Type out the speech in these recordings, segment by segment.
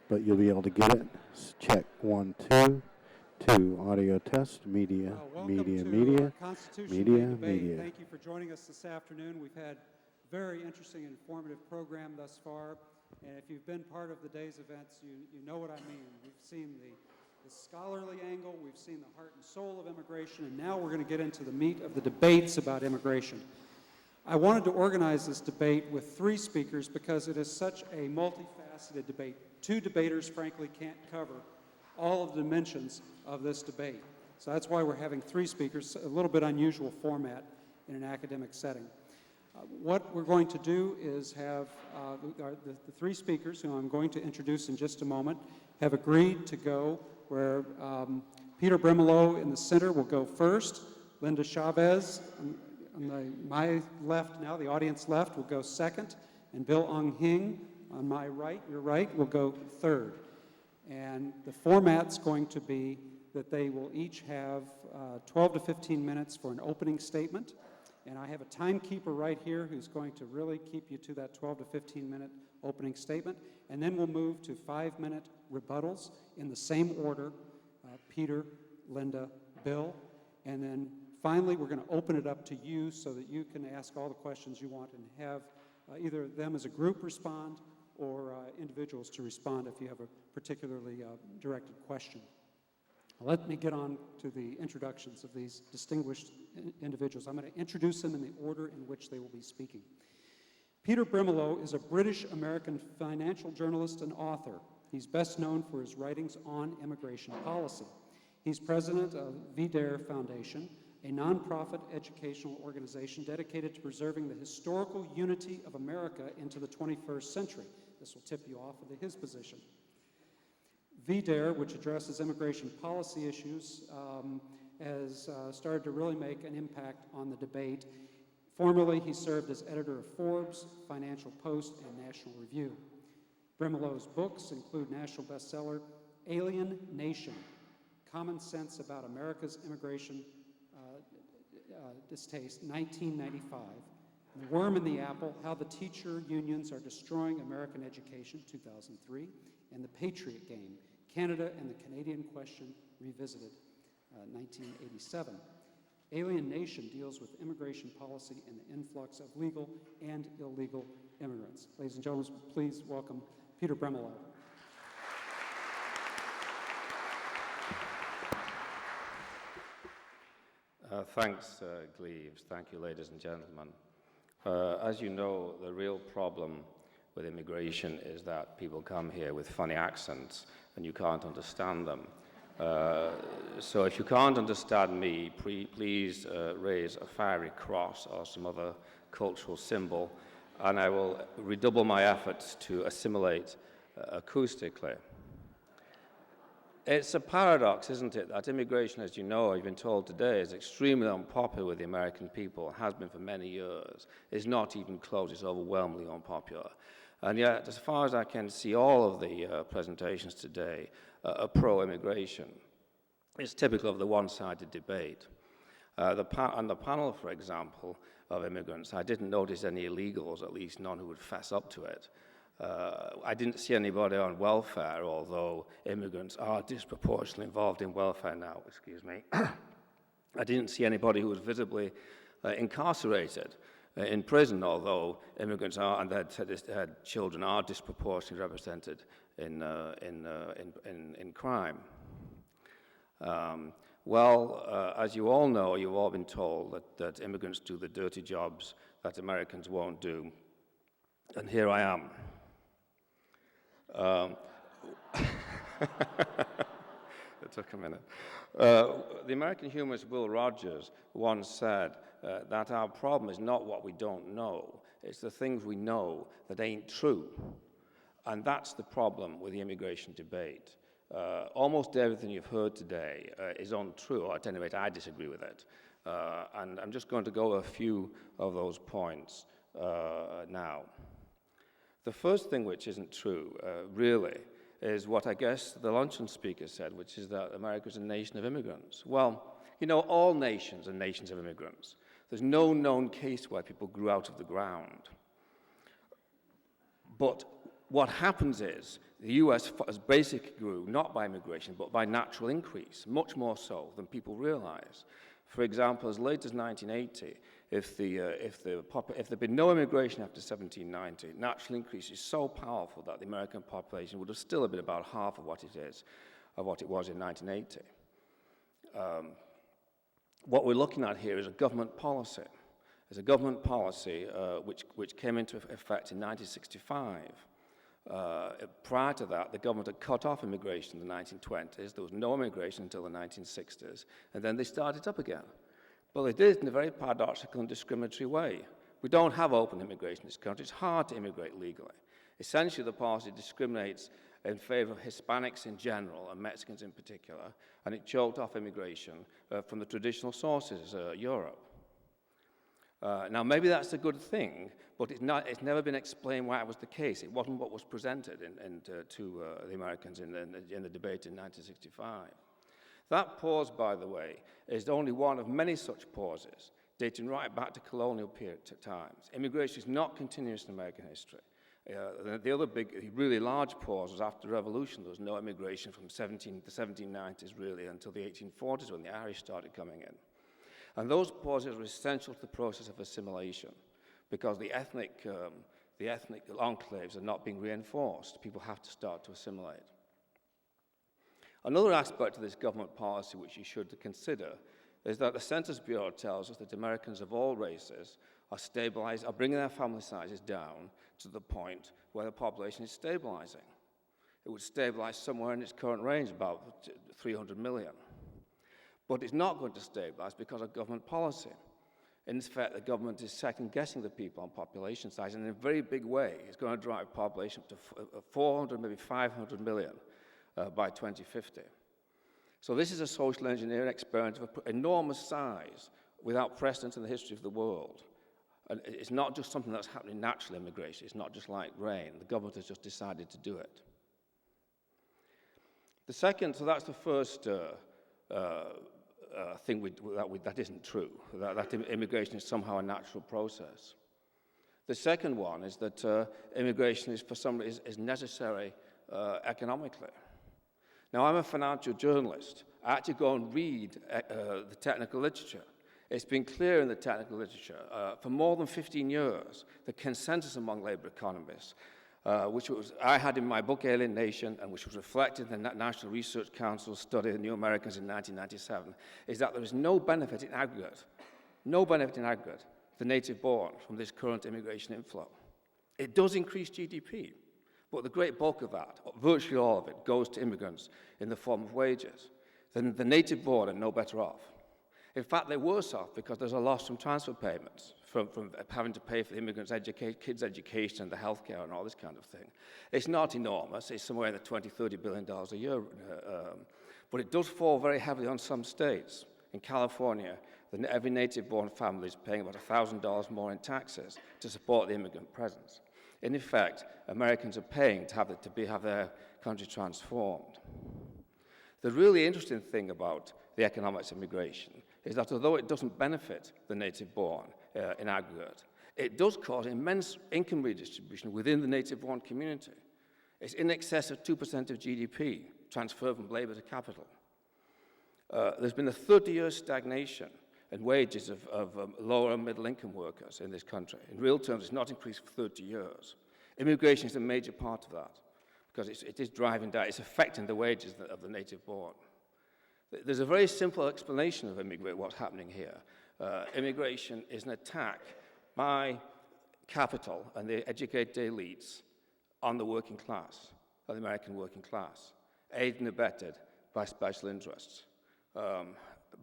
but you'll be able to get it. Check 1, 2, 2. Audio test. Media. Media. Media. Media. Media. Thank you for joining us this afternoon. We've had a very interesting and informative program thus far. And if you've been part of the day's events, you know what I mean. We've seen the scholarly angle, we've seen the heart and soul of immigration, and now we're going to get into the meat of the debates about immigration. I wanted to organize this debate with 3 speakers because it is such a multifaceted debate. 2 debaters, frankly, can't cover all of the dimensions of this debate. So that's why we're having 3 speakers, a little bit unusual format in an academic setting. What we're going to do is have the 3 speakers, who I'm going to introduce in just a moment, have agreed to go where Peter Brimelow in the center will go first, Linda Chavez on my left now, the audience left, will go second, and Bill Hing on my right, your right, will go third. And the format's going to be that they will each have 12 to 15 minutes for an opening statement. And I have a timekeeper right here who's going to really keep you to that 12 to 15 minute opening statement. And then we'll move to 5-minute rebuttals in the same order, Peter, Linda, Bill. And then finally, we're going to open it up to you so that you can ask all the questions you want and have either them as a group respond or individuals to respond if you have a particularly directed question. Let me get on to the introductions of these distinguished individuals. I'm going to introduce them in the order in which they will be speaking. Peter Brimelow is a British-American financial journalist and author. He's best known for his writings on immigration policy. He's president of VDARE Foundation, a nonprofit educational organization dedicated to preserving the historical unity of America into the 21st century. This will tip you off into his position. VDARE, which addresses immigration policy issues, has started to really make an impact on the debate. Formerly, he served as editor of Forbes, Financial Post, and National Review. Brimelow's books include national bestseller Alien Nation, Common Sense About America's Immigration Distaste, 1995, The Worm in the Apple, How the Teacher Unions Are Destroying American Education, 2003, and The Patriot Game, Canada and the Canadian Question Revisited, 1987. Alien Nation deals with immigration policy and the influx of legal and illegal immigrants. Ladies and gentlemen, please welcome Peter Brimelow. Thanks, Gleaves. Thank you, ladies and gentlemen. As you know, the real problem with immigration is that people come here with funny accents and you can't understand them. So if you can't understand me, please raise a fiery cross or some other cultural symbol, and I will redouble my efforts to assimilate acoustically. It's a paradox, isn't it, that immigration, as you know, you've been told today, is extremely unpopular with the American people, has been for many years. It's not even close, it's overwhelmingly unpopular. And yet, as far as I can see, all of the presentations today are pro-immigration. It's typical of the one-sided debate. On the panel, for example, of immigrants, I didn't notice any illegals, at least none who would fess up to it. I didn't see anybody on welfare, although immigrants are disproportionately involved in welfare now, excuse me. I didn't see anybody who was visibly incarcerated in prison, although immigrants are, and their children are disproportionately represented in crime. As you all know, you've all been told that immigrants do the dirty jobs that Americans won't do, and here I am. It took a minute. The American humorist Will Rogers once said that our problem is not what we don't know, it's the things we know that ain't true. And that's the problem with the immigration debate. Almost everything you've heard today is untrue, or at any rate, I disagree with it. And I'm just going to go over a few of those points now. The first thing which isn't true, really, is what I guess the Luncheon speaker said, which is that America is a nation of immigrants. Well, you know, all nations are nations of immigrants. There's no known case where people grew out of the ground. But what happens is the US has basically grew not by immigration, but by natural increase, much more so than people realize. For example, as late as 1980, if there'd been no immigration after 1790, natural increase is so powerful that the American population would have still been about half of what it was in 1980. What we're looking at here is a government policy. It's a government policy which came into effect in 1965. Prior to that, the government had cut off immigration in the 1920s. There was no immigration until the 1960s, and then they started up again. But they did it in a very paradoxical and discriminatory way. We don't have open immigration in this country. It's hard to immigrate legally. Essentially, the policy discriminates in favor of Hispanics in general and Mexicans in particular, and it choked off immigration from the traditional sources, Europe. Now, maybe that's a good thing, but it's never been explained why it was the case. It wasn't what was presented to the Americans in the debate in 1965. That pause, by the way, is only one of many such pauses, dating right back to colonial period times. Immigration is not continuous in American history. The other big, really large pause was after the Revolution. There was no immigration from the 1790s, really, until the 1840s when the Irish started coming in. And those pauses were essential to the process of assimilation because the ethnic enclaves are not being reinforced. People have to start to assimilate. Another aspect of this government policy which you should consider is that the Census Bureau tells us that Americans of all races are bringing their family sizes down to the point where the population is stabilizing. It would stabilize somewhere in its current range, about 300 million. But it's not going to stabilize because of government policy. In fact, the government is second-guessing the people on population size, and in a very big way, it's going to drive population up to 400, maybe 500 million by 2050. So this is a social engineering experiment of enormous size without precedent in the history of the world. And it's not just something that's happening in natural immigration. It's not just like rain. The government has just decided to do it. So that's the first thing that isn't true, that immigration is somehow a natural process. The second one is that immigration is necessary economically. Now, I'm a financial journalist. I had to go and read the technical literature. It's been clear in the technical literature for more than 15 years, the consensus among labor economists, which I had in my book Alien Nation, and which was reflected in the National Research Council study of New Americans in 1997, is that there is no benefit in aggregate to the native born from this current immigration inflow. It does increase GDP, but the great bulk of that, virtually all of it, goes to immigrants in the form of wages. Then the native born are no better off. In fact, they're worse off because there's a loss from transfer payments, from having to pay for the immigrants' kids' education and the healthcare and all this kind of thing. It's not enormous. It's somewhere in the $20, $30 billion a year. But it does fall very heavily on some states. In California, every native-born family is paying about $1,000 more in taxes to support the immigrant presence. In effect, Americans are paying to have their country transformed. The really interesting thing about the economics of immigration is that although it doesn't benefit the native-born in aggregate, it does cause immense income redistribution within the native-born community. It's in excess of 2% of GDP transferred from labor to capital. There's been a 30-year stagnation in wages of lower and middle-income workers in this country. In real terms, it's not increased for 30 years. Immigration is a major part of that because it is driving down, it's affecting the wages of the native-born. There's a very simple explanation of what's happening here. Immigration is an attack by capital and the educated elites on the working class, on the American working class, aided and abetted by special interests.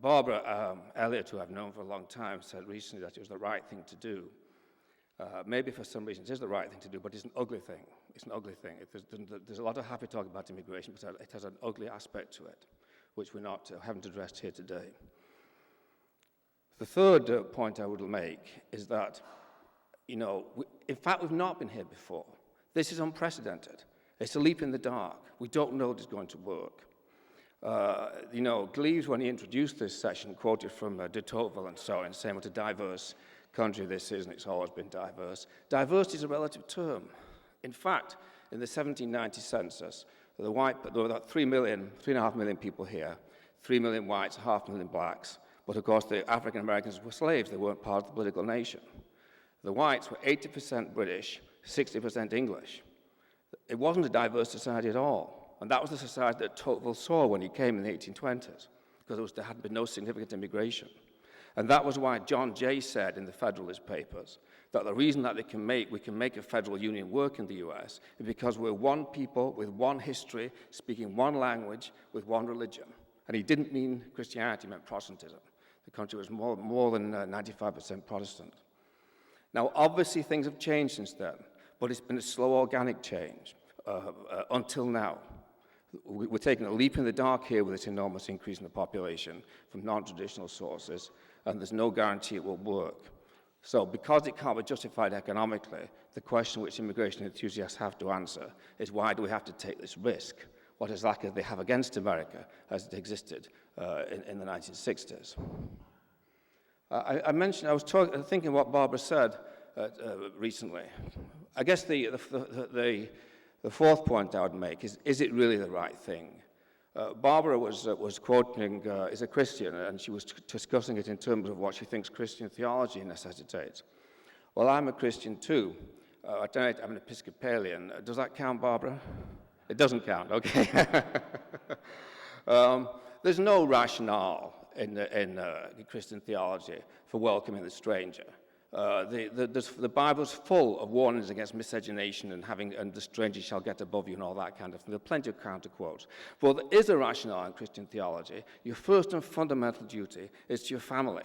Barbara Elliott, who I've known for a long time, said recently that it was the right thing to do. Maybe for some reason it is the right thing to do, but it's an ugly thing. It's an ugly thing. There's a lot of happy talk about immigration, but it has an ugly aspect to it, which we haven't addressed here today. The third point I would make is that, in fact, we've not been here before. This is unprecedented. It's a leap in the dark. We don't know if it's going to work. Gleaves, when he introduced this session, quoted from de Tocqueville and so on, saying what a diverse country this is, and it's always been diverse. Diversity is a relative term. In fact, in the 1790 census, there were about 3.5 million people here, 3 million whites, 500,000 blacks. But of course, the African Americans were slaves. They weren't part of the political nation. The whites were 80% British, 60% English. It wasn't a diverse society at all. And that was the society that Tocqueville saw when he came in the 1820s, because there had been no significant immigration. And that was why John Jay said in the Federalist Papers that the reason that we can make a federal union work in the US is because we're one people with one history, speaking one language, with one religion. And he didn't mean Christianity, he meant Protestantism. The country was more than 95% Protestant. Now, obviously, things have changed since then, but it's been a slow, organic change until now. We're taking a leap in the dark here with this enormous increase in the population from non-traditional sources, and there's no guarantee it will work. So because it can't be justified economically, the question which immigration enthusiasts have to answer is, why do we have to take this risk? What exactly do they have against America as it existed in the 1960s? I was thinking what Barbara said recently. I guess the fourth point I would make is it really the right thing? Barbara was quoting, is a Christian, and she was discussing it in terms of what she thinks Christian theology necessitates. Well, I'm a Christian too. I'm an Episcopalian. Does that count, Barbara? It doesn't count, okay. There's no rationale in Christian theology for welcoming the stranger. The Bible's full of warnings against miscegenation and the stranger shall get above you and all that kind of thing. There are plenty of counter quotes. But there is a rationale in Christian theology. Your first and fundamental duty is to your family.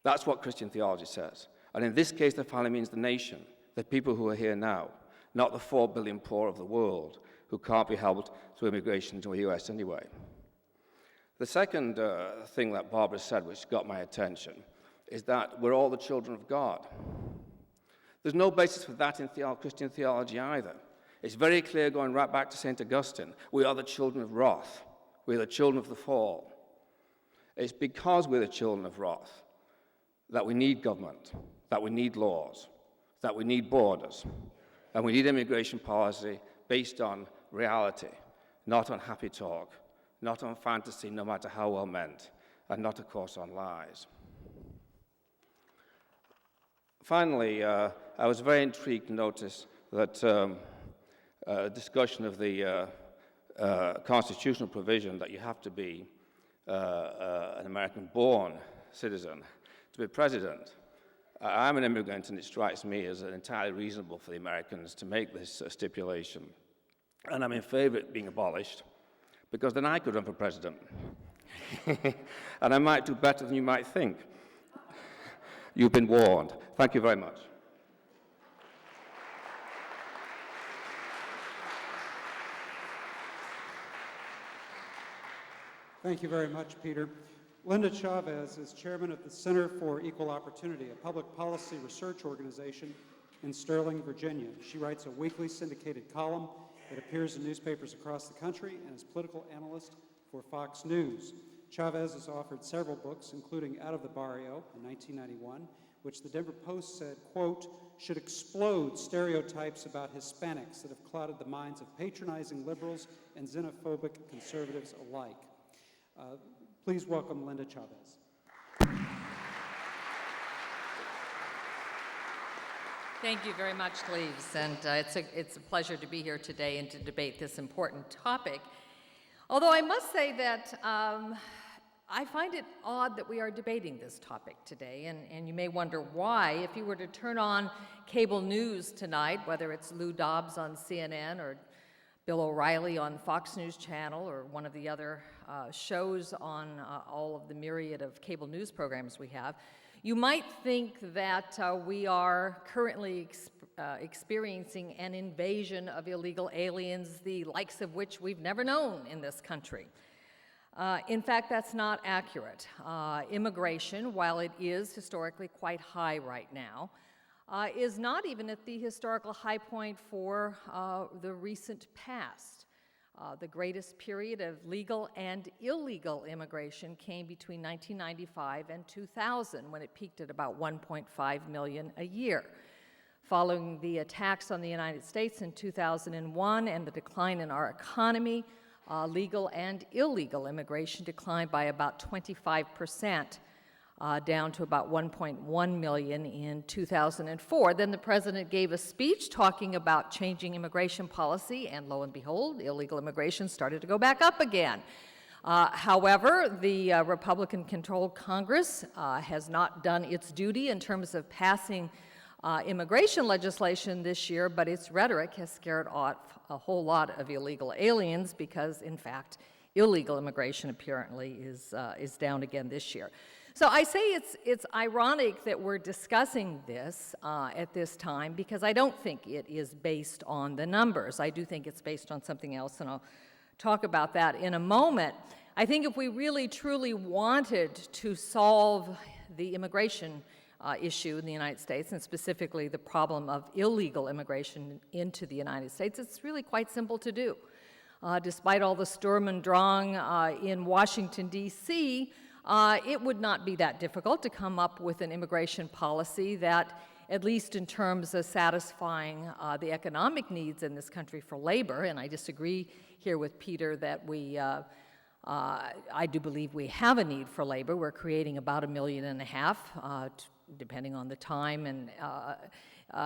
That's what Christian theology says. And in this case, the family means the nation, the people who are here now, not the 4 billion poor of the world who can't be helped through immigration to the US anyway. The second thing that Barbara said, which got my attention, is that we're all the children of God. There's no basis for that in Christian theology either. It's very clear going right back to St. Augustine. We are the children of wrath. We are the children of the fall. It's because we're the children of wrath that we need government, that we need laws, that we need borders, and we need immigration policy based on reality, not on happy talk, not on fantasy, no matter how well meant, and not, of course, on lies. Finally, I was very intrigued to notice that a discussion of the constitutional provision that you have to be an American-born citizen to be president. I'm an immigrant, and it strikes me as entirely reasonable for the Americans to make this stipulation. And I'm in favor of it being abolished, because then I could run for president. And I might do better than you might think. You've been warned. Thank you very much. Thank you very much, Peter. Linda Chavez is chairman of the Center for Equal Opportunity, a public policy research organization in Sterling, Virginia. She writes a weekly syndicated column that appears in newspapers across the country and is political analyst for Fox News. Chavez has authored several books, including Out of the Barrio in 1991, which the Denver Post said, quote, should explode stereotypes about Hispanics that have clouded the minds of patronizing liberals and xenophobic conservatives alike. Please welcome Linda Chavez. Thank you very much, Gleaves, and it's a pleasure to be here today and to debate this important topic. Although I must say that I find it odd that we are debating this topic today, and you may wonder why. If you were to turn on cable news tonight, whether it's Lou Dobbs on CNN or Bill O'Reilly on Fox News Channel or one of the other shows on all of the myriad of cable news programs we have, you might think that we are currently experiencing an invasion of illegal aliens, the likes of which we've never known in this country. In fact, that's not accurate. Immigration, while it is historically quite high right now, is not even at the historical high point for the recent past. The greatest period of legal and illegal immigration came between 1995 and 2000, when it peaked at about 1.5 million a year. Following the attacks on the United States in 2001 and the decline in our economy, legal and illegal immigration declined by about 25%, down to about 1.1 million in 2004. Then the president gave a speech talking about changing immigration policy, and lo and behold, illegal immigration started to go back up again. However, the Republican-controlled Congress has not done its duty in terms of passing immigration legislation this year, but its rhetoric has scared off a whole lot of illegal aliens because, in fact, illegal immigration apparently is down again this year. So I say it's ironic that we're discussing this at this time because I don't think it is based on the numbers. I do think it's based on something else, and I'll talk about that in a moment. I think if we really truly wanted to solve the immigration issue in the United States, and specifically the problem of illegal immigration into the United States, it's really quite simple to do. Despite all the Sturm und Drang in Washington, D.C., it would not be that difficult to come up with an immigration policy that, at least in terms of satisfying the economic needs in this country for labor, and I disagree here with Peter that I do believe we have a need for labor. We're creating about 1.5 million, depending on the time and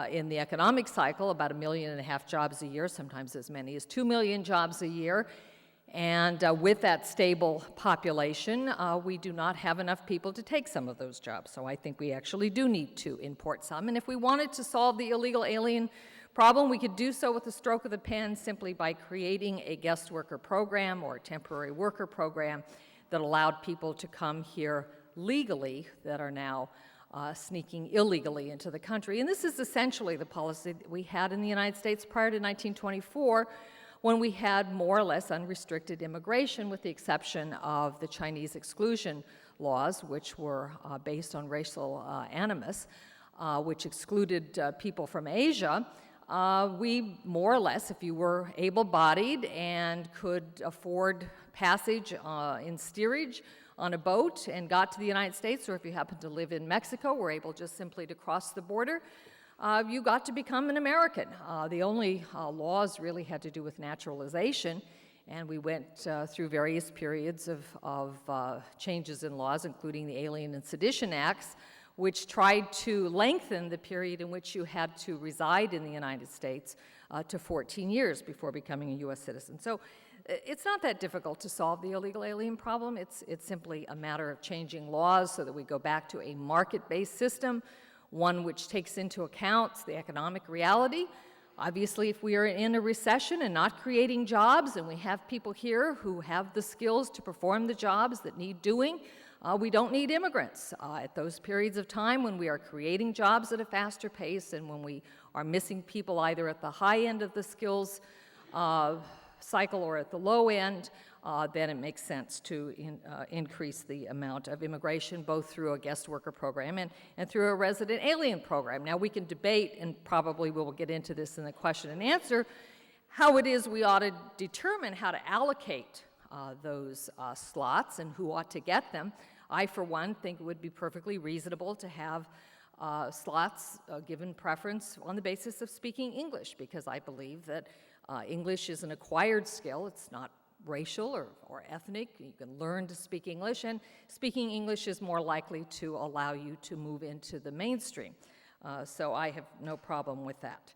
in the economic cycle, about 1.5 million jobs a year, sometimes as many as 2 million jobs a year. And with that stable population, we do not have enough people to take some of those jobs. So I think we actually do need to import some. And if we wanted to solve the illegal alien problem, we could do so with a stroke of the pen simply by creating a guest worker program or a temporary worker program that allowed people to come here legally that are now sneaking illegally into the country. And this is essentially the policy that we had in the United States prior to 1924, when we had more or less unrestricted immigration, with the exception of the Chinese exclusion laws, which were based on racial animus, which excluded people from Asia. We more or less, if you were able-bodied and could afford passage in steerage on a boat and got to the United States, or if you happened to live in Mexico, were able just simply to cross the border, you got to become an American. The only laws really had to do with naturalization, and we went through various periods of changes in laws, including the Alien and Sedition Acts, which tried to lengthen the period in which you had to reside in the United States to 14 years before becoming a U.S. citizen. So it's not that difficult to solve the illegal alien problem. It's simply a matter of changing laws so that we go back to a market-based system, one which takes into account the economic reality. Obviously, if we are in a recession and not creating jobs, and we have people here who have the skills to perform the jobs that need doing, we don't need immigrants. At those periods of time when we are creating jobs at a faster pace and when we are missing people either at the high end of the skills cycle or at the low end, then it makes sense to increase the amount of immigration, both through a guest worker program and through a resident alien program. Now, we can debate, and probably we will get into this in the question and answer, how it is we ought to determine how to allocate those slots and who ought to get them. I, for one, think it would be perfectly reasonable to have slots given preference on the basis of speaking English, because I believe that English is an acquired skill. It's not racial or ethnic. You can learn to speak English, and speaking English is more likely to allow you to move into the mainstream. So I have no problem with that.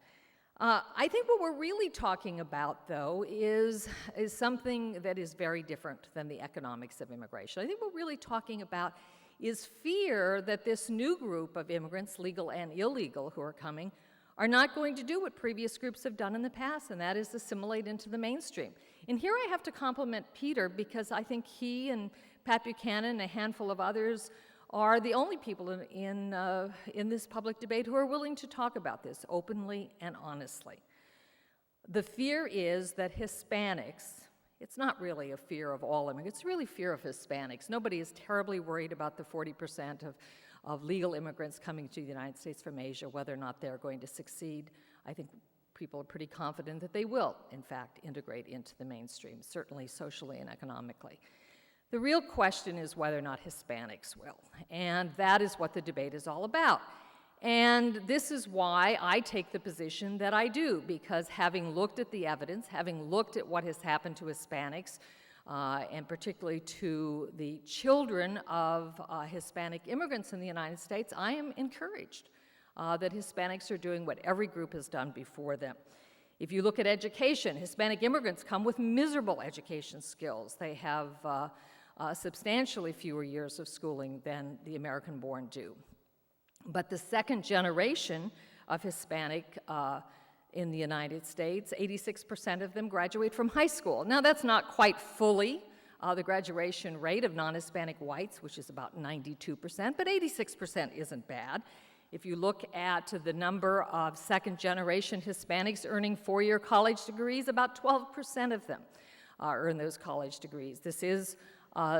I think what we're really talking about, though, is something that is very different than the economics of immigration. I think what we're really talking about is fear that this new group of immigrants, legal and illegal, who are coming, are not going to do what previous groups have done in the past, and that is assimilate into the mainstream. And here I have to compliment Peter, because I think he and Pat Buchanan and a handful of others are the only people in this public debate who are willing to talk about this openly and honestly. The fear is that Hispanics, it's not really a fear of all immigrants, it's really fear of Hispanics. Nobody is terribly worried about the 40% of legal immigrants coming to the United States from Asia, whether or not they're going to succeed. I think people are pretty confident that they will, in fact, integrate into the mainstream, certainly socially and economically. The real question is whether or not Hispanics will, and that is what the debate is all about. And this is why I take the position that I do, because having looked at the evidence, having looked at what has happened to Hispanics, and particularly to the children of Hispanic immigrants in the United States, I am encouraged that Hispanics are doing what every group has done before them. If you look at education, Hispanic immigrants come with miserable education skills. They have substantially fewer years of schooling than the American-born do. But the second generation of Hispanic in the United States, 86% of them graduate from high school. Now, that's not quite fully the graduation rate of non-Hispanic whites, which is about 92%, but 86% isn't bad. If you look at the number of second-generation Hispanics earning four-year college degrees, about 12% of them earn those college degrees. This is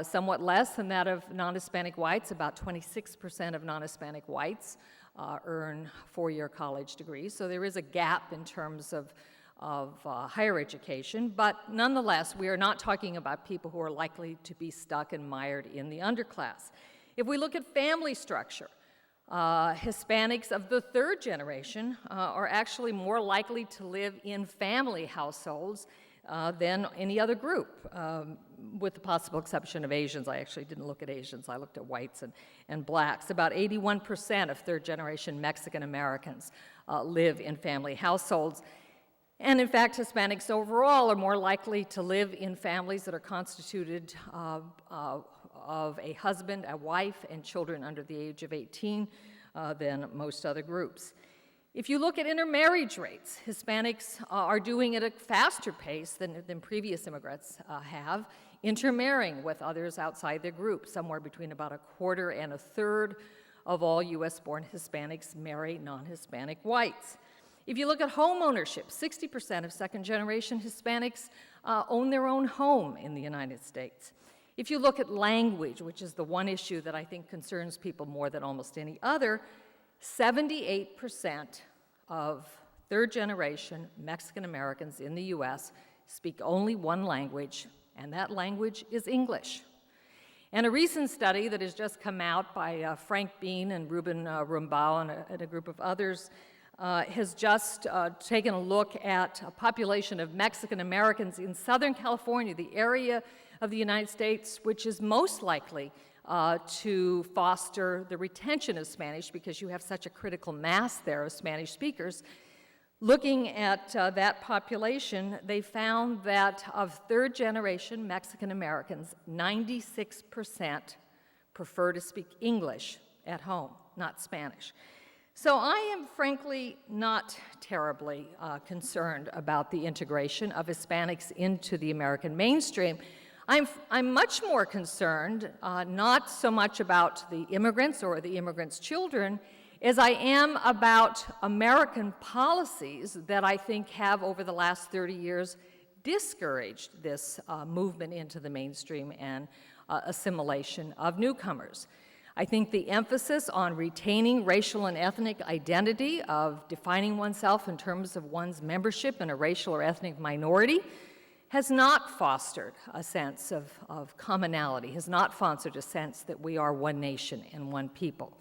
somewhat less than that of non-Hispanic whites. About 26% of non-Hispanic whites earn four-year college degrees. So there is a gap in terms of higher education, but nonetheless, we are not talking about people who are likely to be stuck and mired in the underclass. If we look at family structure, Hispanics of the third generation are actually more likely to live in family households than any other group, with the possible exception of Asians. I actually didn't look at Asians, I looked at whites and blacks. About 81% of third-generation Mexican Americans live in family households. And in fact, Hispanics overall are more likely to live in families that are constituted of a husband, a wife, and children under the age of 18 than most other groups. If you look at intermarriage rates, Hispanics are doing it at a faster pace than previous immigrants have, intermarrying with others outside their group. Somewhere between about a quarter and a third of all U.S.-born Hispanics marry non-Hispanic whites. If you look at home ownership, 60% of second-generation Hispanics own their own home in the United States. If you look at language, which is the one issue that I think concerns people more than almost any other, 78% of third-generation Mexican Americans in the U.S. speak only one language, and that language is English. And a recent study that has just come out by Frank Bean and Ruben Rumbau and a group of others has just taken a look at a population of Mexican Americans in Southern California, the area of the United States which is most likely to foster the retention of Spanish, because you have such a critical mass there of Spanish speakers. Looking at that population, they found that of third-generation Mexican Americans, 96% prefer to speak English at home, not Spanish. So I am frankly not terribly concerned about the integration of Hispanics into the American mainstream. I'm much more concerned, not so much about the immigrants or the immigrants' children, as I am about American policies that I think have, over the last 30 years, discouraged this movement into the mainstream and assimilation of newcomers. I think the emphasis on retaining racial and ethnic identity, of defining oneself in terms of one's membership in a racial or ethnic minority, has not fostered a sense of commonality, has not fostered a sense that we are one nation and one people.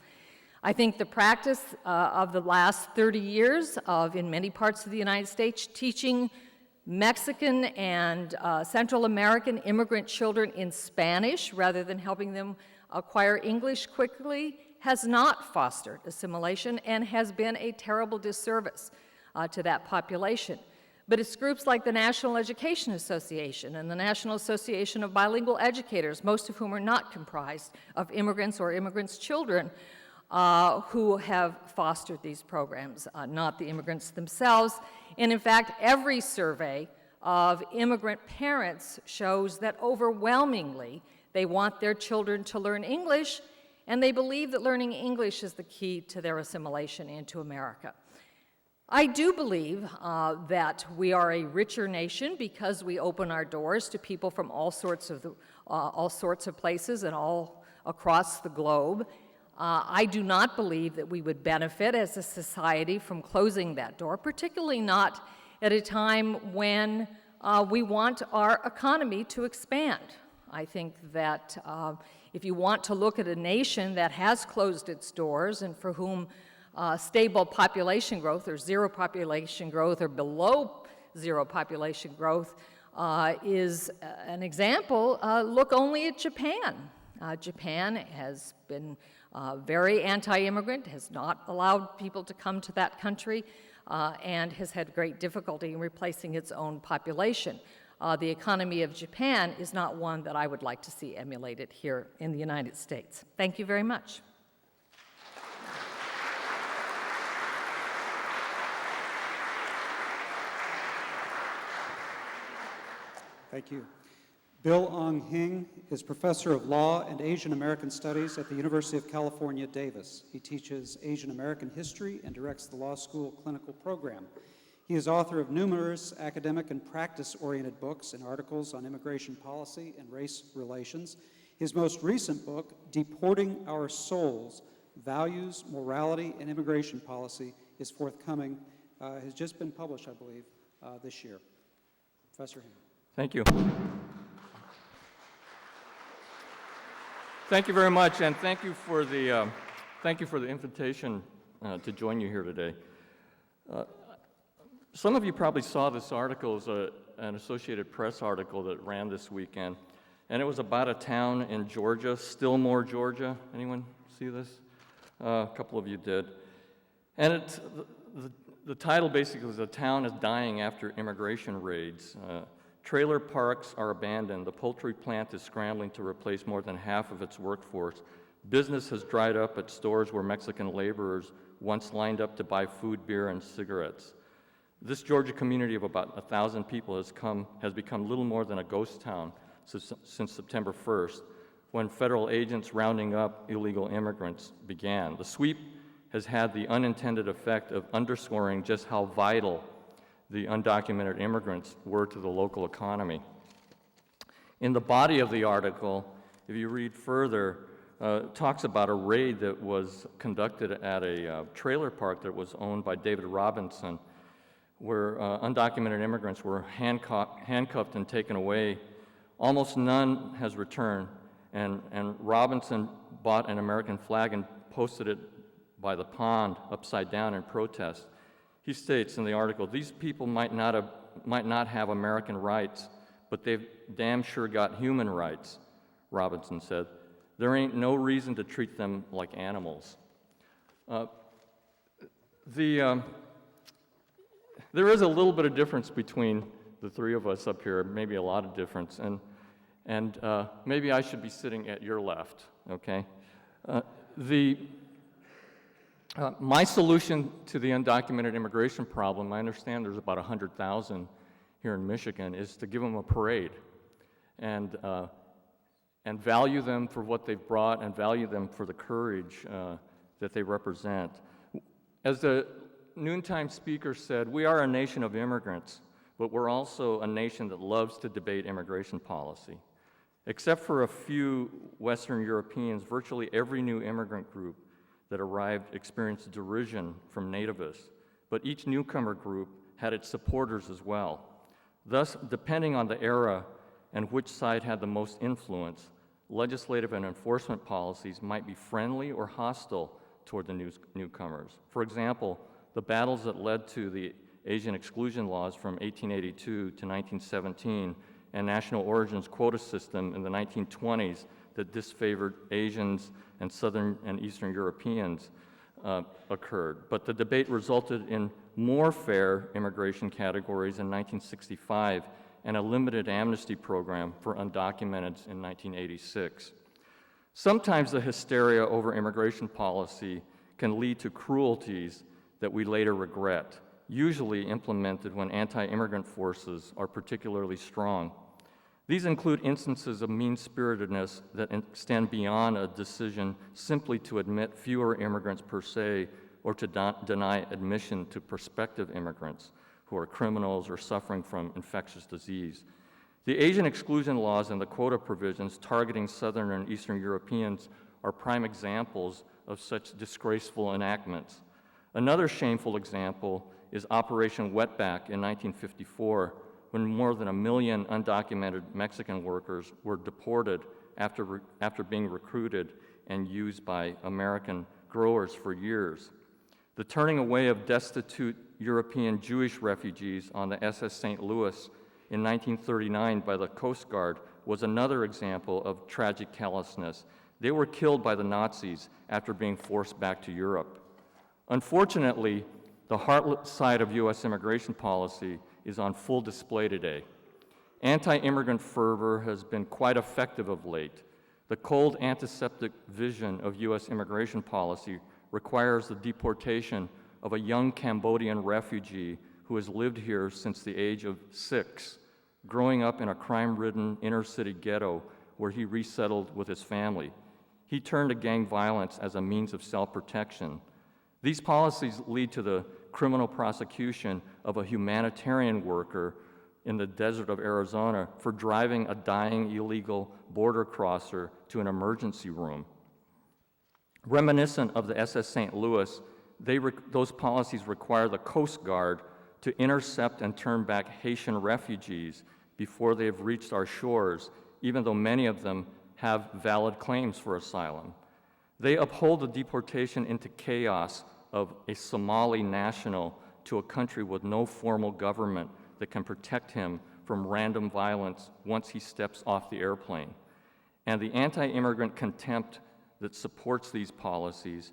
I think the practice of the last 30 years of, in many parts of the United States, teaching Mexican and Central American immigrant children in Spanish rather than helping them acquire English quickly has not fostered assimilation and has been a terrible disservice to that population. But it's groups like the National Education Association and the National Association of Bilingual Educators, most of whom are not comprised of immigrants or immigrants' children, who have fostered these programs, not the immigrants themselves. And in fact, every survey of immigrant parents shows that overwhelmingly they want their children to learn English, and they believe that learning English is the key to their assimilation into America. I do believe that we are a richer nation because we open our doors to people from all sorts of places and all across the globe. I do not believe that we would benefit as a society from closing that door, particularly not at a time when we want our economy to expand. I think that if you want to look at a nation that has closed its doors and for whom stable population growth or zero population growth or below zero population growth is an example. Look only at Japan. Japan has been very anti-immigrant, has not allowed people to come to that country, and has had great difficulty in replacing its own population. The economy of Japan is not one that I would like to see emulated here in the United States. Thank you very much. Thank you. Bill Ong Hing is Professor of Law and Asian American Studies at the University of California, Davis. He teaches Asian American history and directs the law school clinical program. He is author of numerous academic and practice-oriented books and articles on immigration policy and race relations. His most recent book, Deporting Our Souls, Values, Morality, and Immigration Policy, is forthcoming, has just been published, I believe, this year. Professor Hing. Thank you. Thank you very much, and thank you for the invitation to join you here today. Some of you probably saw this article. It was an Associated Press article that ran this weekend, and it was about a town in Georgia, Stillmore, Georgia. Anyone see this? A couple of you did. And the title basically was, "The town is dying after immigration raids." Trailer parks are abandoned. The poultry plant is scrambling to replace more than half of its workforce. Business has dried up at stores where Mexican laborers once lined up to buy food, beer, and cigarettes. This Georgia community of about 1,000 people has become little more than a ghost town since September 1st, when federal agents rounding up illegal immigrants began. The sweep has had the unintended effect of underscoring just how vital the undocumented immigrants were to the local economy. In the body of the article, if you read further, it talks about a raid that was conducted at a trailer park that was owned by David Robinson, where undocumented immigrants were handcuffed and taken away. Almost none has returned, and Robinson bought an American flag and posted it by the pond upside down in protest. He states in the article, "These people might not have American rights, but they've damn sure got human rights," Robinson said. "There ain't no reason to treat them like animals." There is a little bit of difference between the three of us up here, maybe a lot of difference, and maybe I should be sitting at your left, okay? My solution to the undocumented immigration problem, I understand there's about 100,000 here in Michigan, is to give them a parade and value them for what they've brought and value them for the courage that they represent. As the noontime speaker said, we are a nation of immigrants, but we're also a nation that loves to debate immigration policy. Except for a few Western Europeans, virtually every new immigrant group that arrived experienced derision from nativists, but each newcomer group had its supporters as well. Thus, depending on the era and which side had the most influence, legislative and enforcement policies might be friendly or hostile toward the newcomers. For example, the battles that led to the Asian exclusion laws from 1882 to 1917 and national origins quota system in the 1920s that disfavored Asians and Southern and Eastern Europeans occurred. But the debate resulted in more fair immigration categories in 1965 and a limited amnesty program for undocumented in 1986. Sometimes the hysteria over immigration policy can lead to cruelties that we later regret, usually implemented when anti-immigrant forces are particularly strong. These include instances of mean-spiritedness that extend beyond a decision simply to admit fewer immigrants per se or to deny admission to prospective immigrants who are criminals or suffering from infectious disease. The Asian exclusion laws and the quota provisions targeting Southern and Eastern Europeans are prime examples of such disgraceful enactments. Another shameful example is Operation Wetback in 1954, when more than 1 million undocumented Mexican workers were deported after being recruited and used by American growers for years. the turning away of destitute European Jewish refugees on the SS St. Louis in 1939 by the Coast Guard was another example of tragic callousness. They were killed by the Nazis after being forced back to Europe. Unfortunately, the heartless side of U.S. immigration policy is on full display today. Anti-immigrant fervor has been quite effective of late. The cold, antiseptic vision of U.S. immigration policy requires the deportation of a young Cambodian refugee who has lived here since the age of 6, growing up in a crime-ridden inner-city ghetto where he resettled with his family. He turned to gang violence as a means of self-protection. These policies lead to the criminal prosecution of a humanitarian worker in the desert of Arizona for driving a dying illegal border crosser to an emergency room. Reminiscent of the SS St. Louis, those policies require the Coast Guard to intercept and turn back Haitian refugees before they have reached our shores, even though many of them have valid claims for asylum. They uphold the deportation into chaos of a Somali national to a country with no formal government that can protect him from random violence once he steps off the airplane. And the anti-immigrant contempt that supports these policies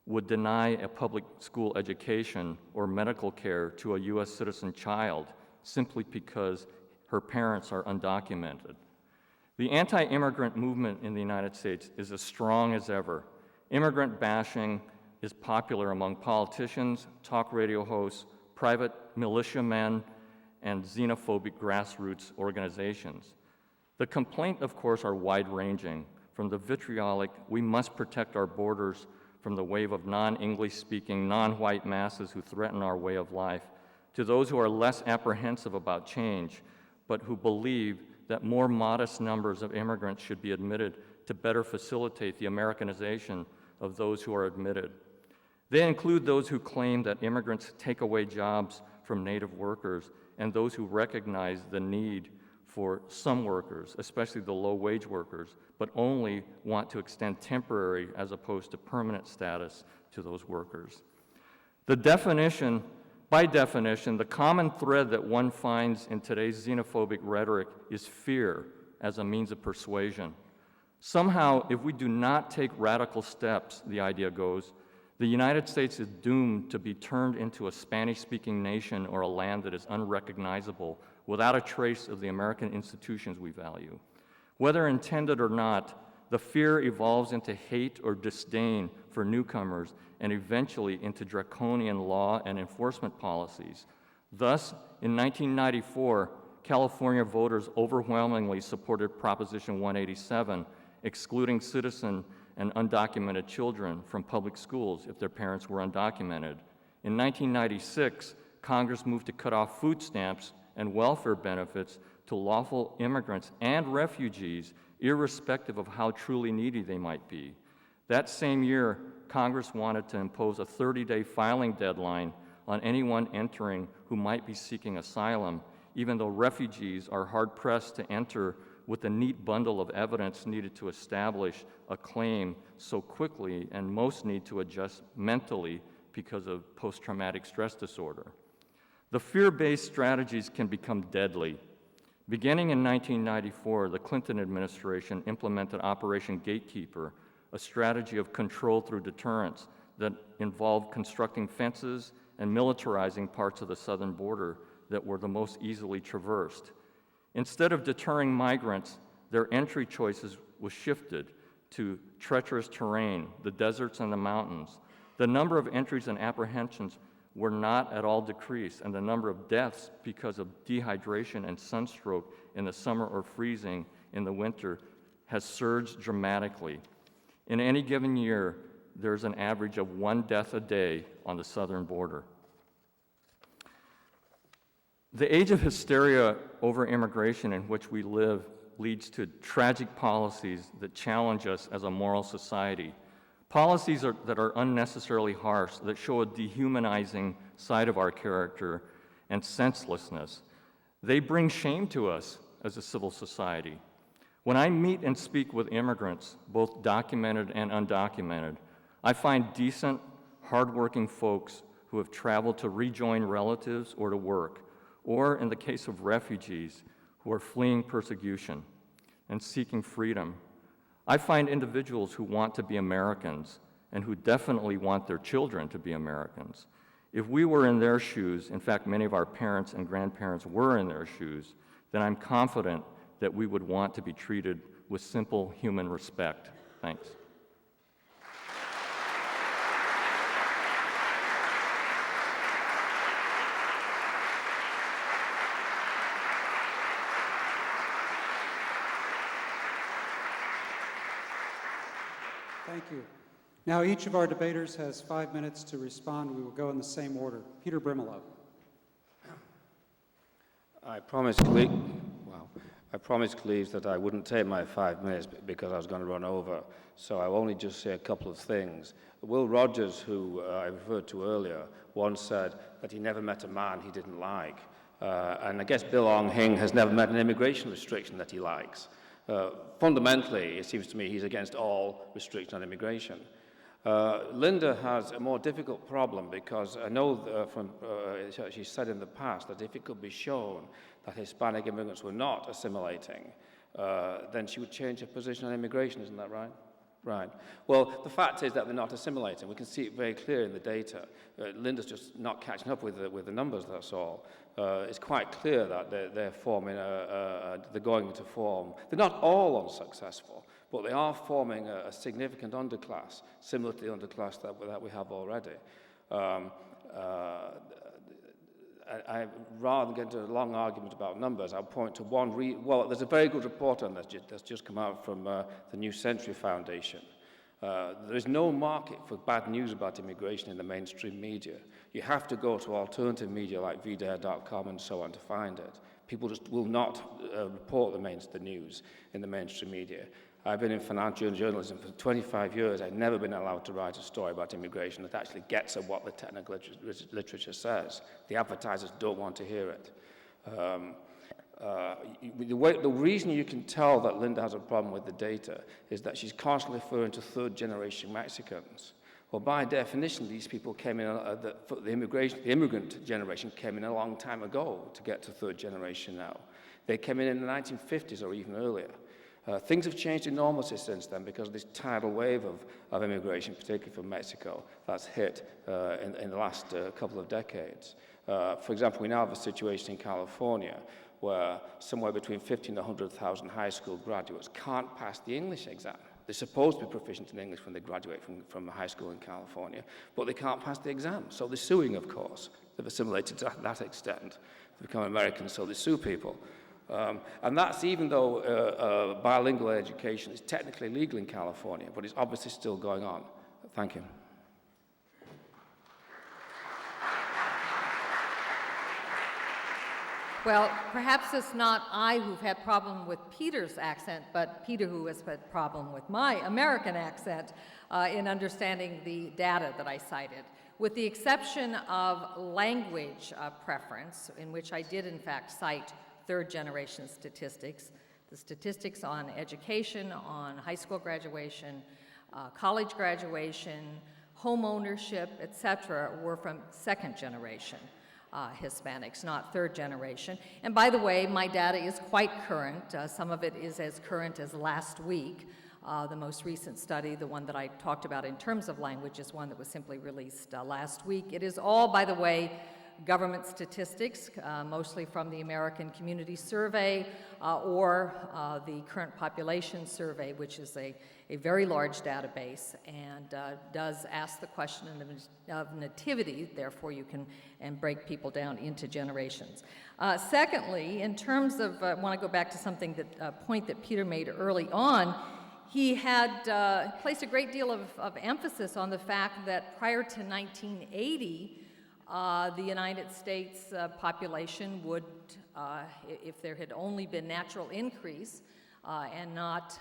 would deny a public school education or medical care to a U.S. citizen child simply because her parents are undocumented. The anti-immigrant movement in the United States is as strong as ever. Immigrant bashing is popular among politicians, talk radio hosts, private militiamen, and xenophobic grassroots organizations. The complaints, of course, are wide-ranging, from the vitriolic, we must protect our borders from the wave of non-English speaking, non-white masses who threaten our way of life, to those who are less apprehensive about change, but who believe that more modest numbers of immigrants should be admitted to better facilitate the Americanization of those who are admitted. They include those who claim that immigrants take away jobs from native workers and those who recognize the need for some workers, especially the low-wage workers, but only want to extend temporary as opposed to permanent status to those workers. By definition, the common thread that one finds in today's xenophobic rhetoric is fear as a means of persuasion. Somehow, if we do not take radical steps, the idea goes, the United States is doomed to be turned into a Spanish-speaking nation or a land that is unrecognizable without a trace of the American institutions we value. Whether intended or not, the fear evolves into hate or disdain for newcomers and eventually into draconian law and enforcement policies. Thus, in 1994, California voters overwhelmingly supported Proposition 187, excluding citizen and undocumented children from public schools if their parents were undocumented. In 1996, Congress moved to cut off food stamps and welfare benefits to lawful immigrants and refugees, irrespective of how truly needy they might be. That same year, Congress wanted to impose a 30-day filing deadline on anyone entering who might be seeking asylum, even though refugees are hard-pressed to enter with the neat bundle of evidence needed to establish a claim so quickly, and most need to adjust mentally because of post-traumatic stress disorder. The fear-based strategies can become deadly. Beginning in 1994, the Clinton administration implemented Operation Gatekeeper, a strategy of control through deterrence that involved constructing fences and militarizing parts of the southern border that were the most easily traversed. Instead of deterring migrants, their entry choices was shifted to treacherous terrain, the deserts and the mountains. The number of entries and apprehensions were not at all decreased, and the number of deaths because of dehydration and sunstroke in the summer or freezing in the winter has surged dramatically. In any given year, there's an average of 1 death a day on the southern border. The age of hysteria over immigration in which we live leads to tragic policies that challenge us as a moral society. Policies that are unnecessarily harsh, that show a dehumanizing side of our character and senselessness. They bring shame to us as a civil society. When I meet and speak with immigrants, both documented and undocumented, I find decent, hardworking folks who have traveled to rejoin relatives or to work, or in the case of refugees who are fleeing persecution and seeking freedom. I find individuals who want to be Americans and who definitely want their children to be Americans. If we were in their shoes, in fact, many of our parents and grandparents were in their shoes, then I'm confident that we would want to be treated with simple human respect. Thanks. Thank you. Now each of our debaters has 5 minutes to respond. We will go in the same order. Peter Brimelow. I promised Gleaves that I wouldn't take my 5 minutes because I was going to run over, so I'll only just say a couple of things. Will Rogers, who I referred to earlier, once said that he never met a man he didn't like. And I guess Bill Hing has never met an immigration restriction that he likes. Fundamentally, it seems to me he's against all restriction on immigration. Linda has a more difficult problem because I know she said in the past that if it could be shown that Hispanic immigrants were not assimilating, then she would change her position on immigration, isn't that right? Right. Well, the fact is that they're not assimilating. We can see it very clear in the data. Linda's just not catching up with the numbers, that's all. It's quite clear that they're forming they're going to form. They're not all unsuccessful, but they are forming a significant underclass, similar to the underclass that we have already. Rather than get into a long argument about numbers, I'll point to one. Well, there's a very good report on this that's just come out from the New Century Foundation. There is no market for bad news about immigration in the mainstream media. You have to go to alternative media like VDare.com and so on to find it. People just will not report the news in the mainstream media. I've been in financial journalism for 25 years. I've never been allowed to write a story about immigration that actually gets at what the technical literature says. The advertisers don't want to hear it. The reason you can tell that Linda has a problem with the data is that she's constantly referring to third-generation Mexicans. Well, by definition, these people came in, the immigrant generation came in a long time ago to get to third generation now. They came in the 1950s or even earlier. Things have changed enormously since then because of this tidal wave of immigration, particularly from Mexico, that's hit in the last couple of decades. For example, we now have a situation in California where somewhere between 50 and 100,000 high school graduates can't pass the English exam. They're supposed to be proficient in English when they graduate from high school in California, but they can't pass the exam. So they're suing, of course. They've assimilated to that extent. They become Americans, so they sue people. And that's even though bilingual education is technically legal in California, but it's obviously still going on. Thank you. Well, perhaps it's not I who've had problem with Peter's accent, but Peter who has had problem with my American accent in understanding the data that I cited. With the exception of language preference, in which I did in fact cite third-generation statistics, the statistics on education, on high school graduation, college graduation, home ownership, etc., were from second-generation Hispanics, not third generation. And by the way, my data is quite current. Some of it is as current as last week. The most recent study, the one that I talked about in terms of language, is one that was simply released last week. It is all, by the way, government statistics, mostly from the American Community Survey or the Current Population Survey, which is a very large database and does ask the question of nativity, therefore you can break people down into generations. Secondly, in terms of, I want to go back to something that point that Peter made early on. He had placed a great deal of emphasis on the fact that prior to 1980, the United States population would, if there had only been natural increase and not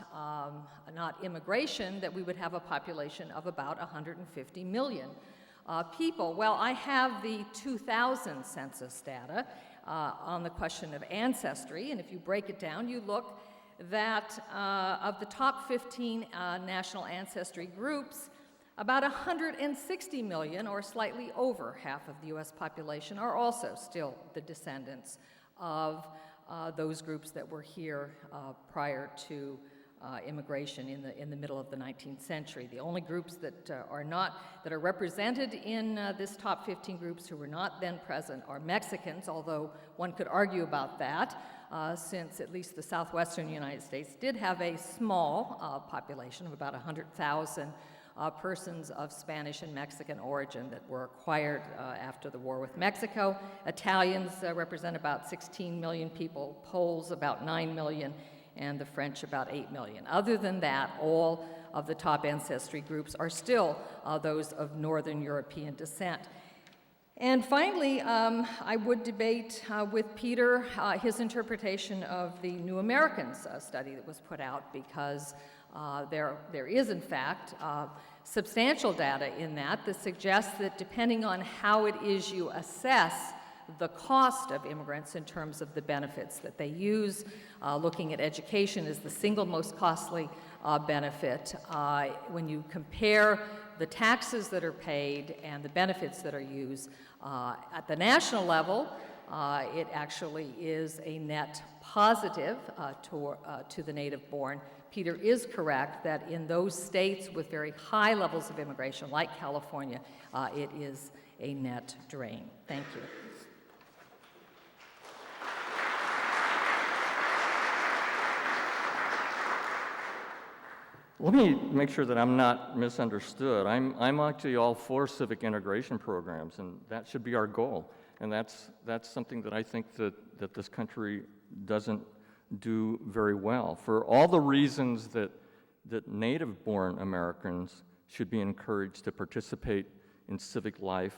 immigration, that we would have a population of about 150 million people. Well, I have the 2000 census data on the question of ancestry, and if you break it down, you look that of the top 15 national ancestry groups, About 160 million, or slightly over half of the US population, are also still the descendants of those groups that were here prior to immigration in the middle of the 19th century. The only groups that are represented in this top 15 groups who were not then present are Mexicans, although one could argue about that, since at least the southwestern United States did have a small population of about 100,000 persons of Spanish and Mexican origin that were acquired after the war with Mexico. Italians represent about 16 million people, Poles about 9 million, and the French about 8 million. Other than that, all of the top ancestry groups are still those of Northern European descent. And finally, I would debate with Peter his interpretation of the New Americans study that was put out, because there is, in fact, substantial data in that suggests that depending on how it is you assess the cost of immigrants in terms of the benefits that they use, looking at education is the single most costly benefit. When you compare the taxes that are paid and the benefits that are used at the national level, it actually is a net positive to the native-born. Peter is correct that in those states with very high levels of immigration, like California, it is a net drain. Thank you. Let me make sure that I'm not misunderstood. I'm actually all for civic integration programs, and that should be our goal. And that's something that I think that this country doesn't do very well. For all the reasons that native-born Americans should be encouraged to participate in civic life,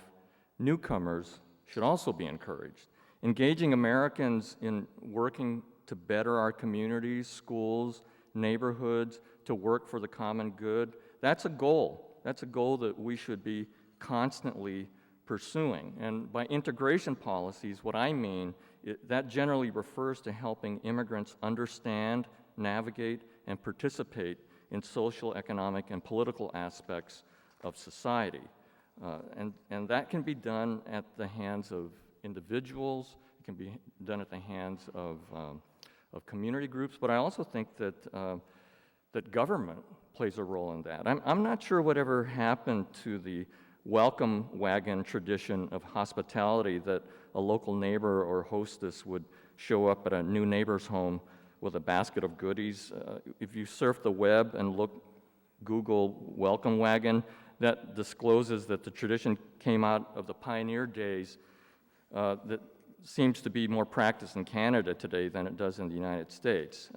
newcomers should also be encouraged. Engaging Americans in working to better our communities, schools, neighborhoods, to work for the common good, that's a goal. That's a goal that we should be constantly pursuing. And by integration policies, what I mean, that generally refers to helping immigrants understand, navigate, and participate in social, economic, and political aspects of society. And that can be done at the hands of individuals, it can be done at the hands of community groups, but I also think that that government plays a role in that. I'm not sure whatever happened to the welcome wagon tradition of hospitality, that a local neighbor or hostess would show up at a new neighbor's home with a basket of goodies. If you surf the web and Google welcome wagon, that discloses that the tradition came out of the pioneer days that seems to be more practiced in Canada today than it does in the United States.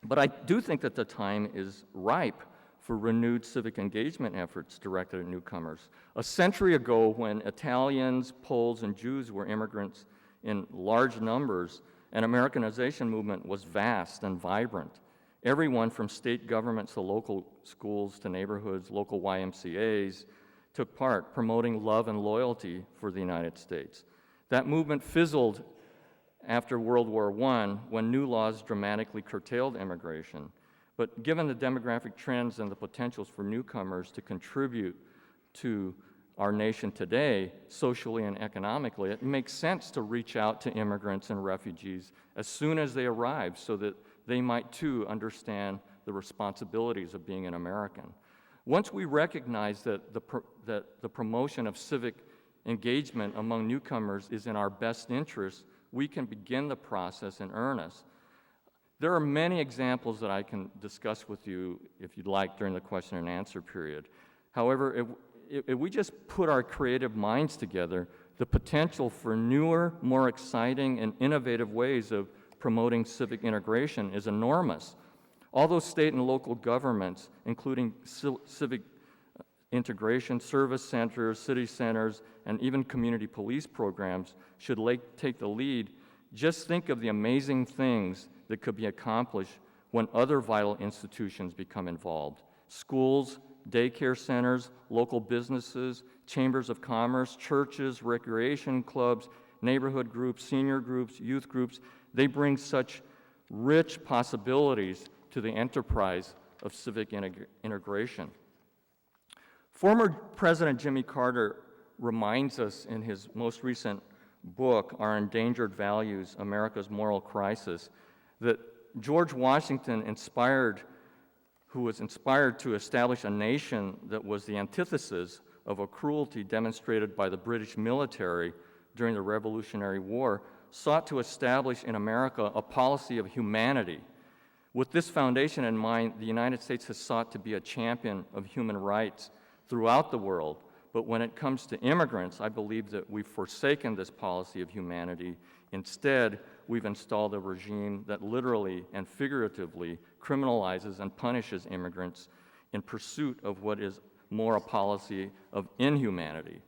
But I do think that the time is ripe for renewed civic engagement efforts directed at newcomers. A century ago, when Italians, Poles, and Jews were immigrants in large numbers, an Americanization movement was vast and vibrant. Everyone from state governments to local schools to neighborhoods, local YMCAs, took part, promoting love and loyalty for the United States. That movement fizzled after World War I, when new laws dramatically curtailed immigration. But given the demographic trends and the potentials for newcomers to contribute to our nation today, socially and economically, it makes sense to reach out to immigrants and refugees as soon as they arrive, so that they might too understand the responsibilities of being an American. Once we recognize that the promotion of civic engagement among newcomers is in our best interest, we can begin the process in earnest. There are many examples that I can discuss with you, if you'd like, during the question and answer period. However, if we just put our creative minds together, the potential for newer, more exciting, and innovative ways of promoting civic integration is enormous. Although state and local governments, including civic integration service centers, city centers, and even community police programs should take the lead, just think of the amazing things that could be accomplished when other vital institutions become involved. Schools, daycare centers, local businesses, chambers of commerce, churches, recreation clubs, neighborhood groups, senior groups, youth groups, they bring such rich possibilities to the enterprise of civic integration. Former President Jimmy Carter reminds us in his most recent book, Our Endangered Values, America's Moral Crisis, that George Washington who was inspired to establish a nation that was the antithesis of a cruelty demonstrated by the British military during the Revolutionary War, sought to establish in America a policy of humanity. With this foundation in mind, the United States has sought to be a champion of human rights throughout the world. But when it comes to immigrants, I believe that we've forsaken this policy of humanity. Instead, we've installed a regime that literally and figuratively criminalizes and punishes immigrants in pursuit of what is more a policy of inhumanity.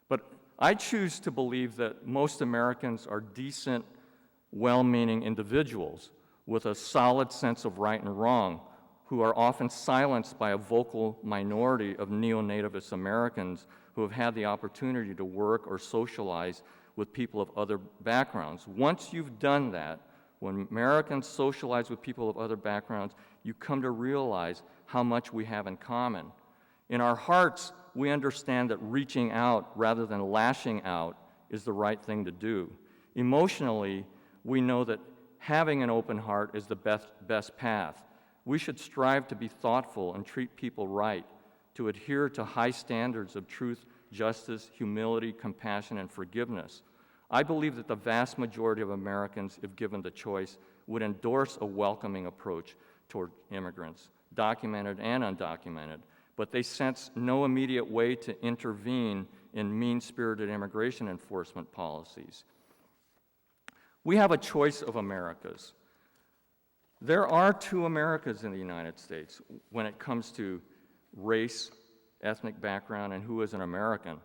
But I choose to believe that most Americans are decent, well-meaning individuals with a solid sense of right and wrong, who are often silenced by a vocal minority of neo-nativist Americans who have had the opportunity to work or socialize with people of other backgrounds. Once you've done that, when Americans socialize with people of other backgrounds, you come to realize how much we have in common. In our hearts, we understand that reaching out rather than lashing out is the right thing to do. Emotionally, we know that having an open heart is the best path. We should strive to be thoughtful and treat people right, to adhere to high standards of truth, justice, humility, compassion, and forgiveness. I believe that the vast majority of Americans, if given the choice, would endorse a welcoming approach toward immigrants, documented and undocumented, but they sense no immediate way to intervene in mean-spirited immigration enforcement policies. We have a choice of Americas. There are two Americas in the United States when it comes to race, ethnic background, and who is an American.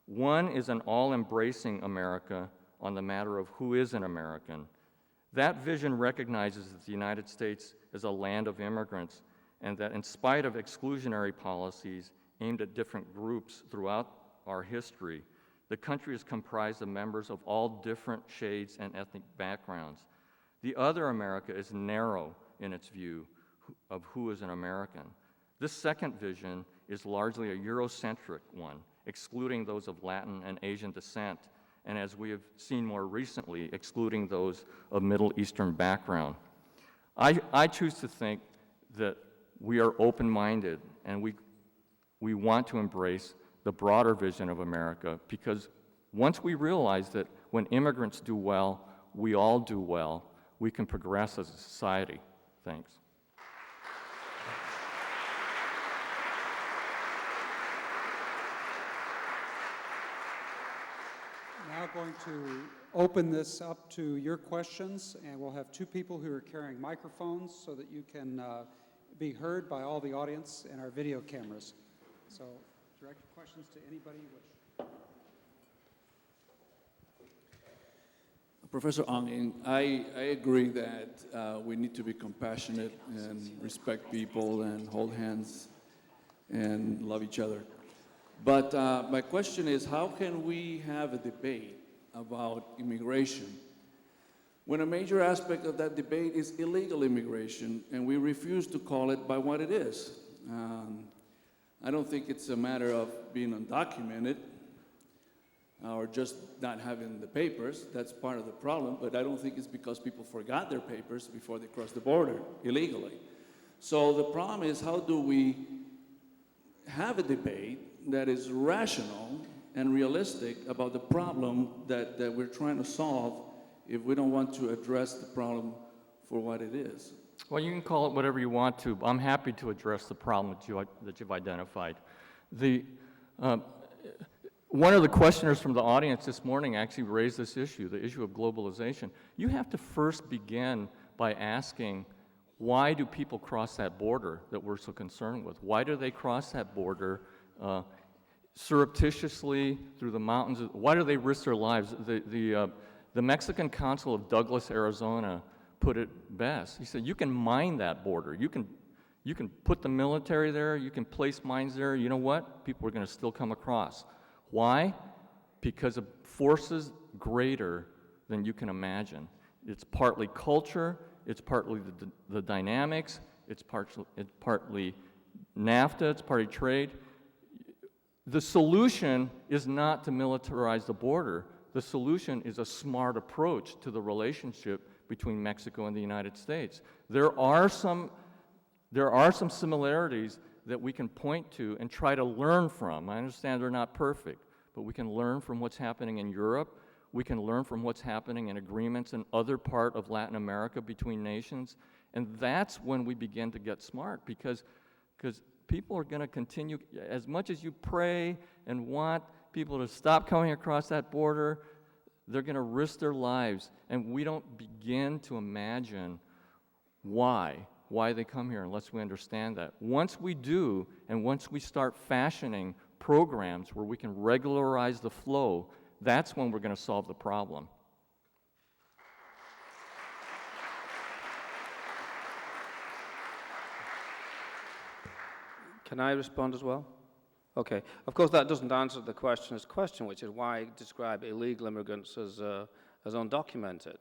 One is an all-embracing America on the matter of who is an American. That vision recognizes that the United States is a land of immigrants, and that in spite of exclusionary policies aimed at different groups throughout our history, the country is comprised of members of all different shades and ethnic backgrounds. The other America is narrow in its view of who is an American. This second vision is largely a Eurocentric one, excluding those of Latin and Asian descent, and as we have seen more recently, excluding those of Middle Eastern background. I choose to think that we are open-minded and we want to embrace the broader vision of America, because once we realize that when immigrants do well, we all do well, we can progress as a society. Thanks. Now going to open this up to your questions, and we'll have two people who are carrying microphones so that you can be heard by all the audience and our video cameras. So direct your questions to anybody you wish. Professor Ong, I agree that we need to be compassionate and respect people and hold hands and love each other. But my question is, how can we have a debate about immigration when a major aspect of that debate is illegal immigration and we refuse to call it by what it is? I don't think it's a matter of being undocumented or just not having the papers. That's part of the problem, but I don't think it's because people forgot their papers before they crossed the border illegally. So the problem is, how do we have a debate that is rational and realistic about the problem that we're trying to solve if we don't want to address the problem for what it is? Well, you can call it whatever you want to. I'm happy to address the problem that you've identified. One of the questioners from the audience this morning actually raised this issue, the issue of globalization. You have to first begin by asking, why do people cross that border that we're so concerned with? Why do they cross that border surreptitiously through the mountains? Why do they risk their lives? The Mexican consul of Douglas, Arizona, put it best. He said, you can mine that border. You can put the military there. You can place mines there. You know what? People are going to still come across. Why? Because of forces greater than you can imagine. It's partly culture. It's partly the dynamics. It's partly NAFTA. It's partly trade. The solution is not to militarize the border. The solution is a smart approach to the relationship between Mexico and the United States. There are some similarities that we can point to and try to learn from. I understand they're not perfect, but we can learn from what's happening in Europe. We can learn from what's happening in agreements in other part of Latin America between nations. And that's when we begin to get smart, because people are going to continue, as much as you pray and want people to stop coming across that border, they're going to risk their lives. And we don't begin to imagine why they come here unless we understand that. Once we do, and once we start fashioning programs where we can regularize the flow, that's when we're going to solve the problem. Can I respond as well? Okay. Of course, that doesn't answer the questioner's question, which is why describe illegal immigrants as undocumented,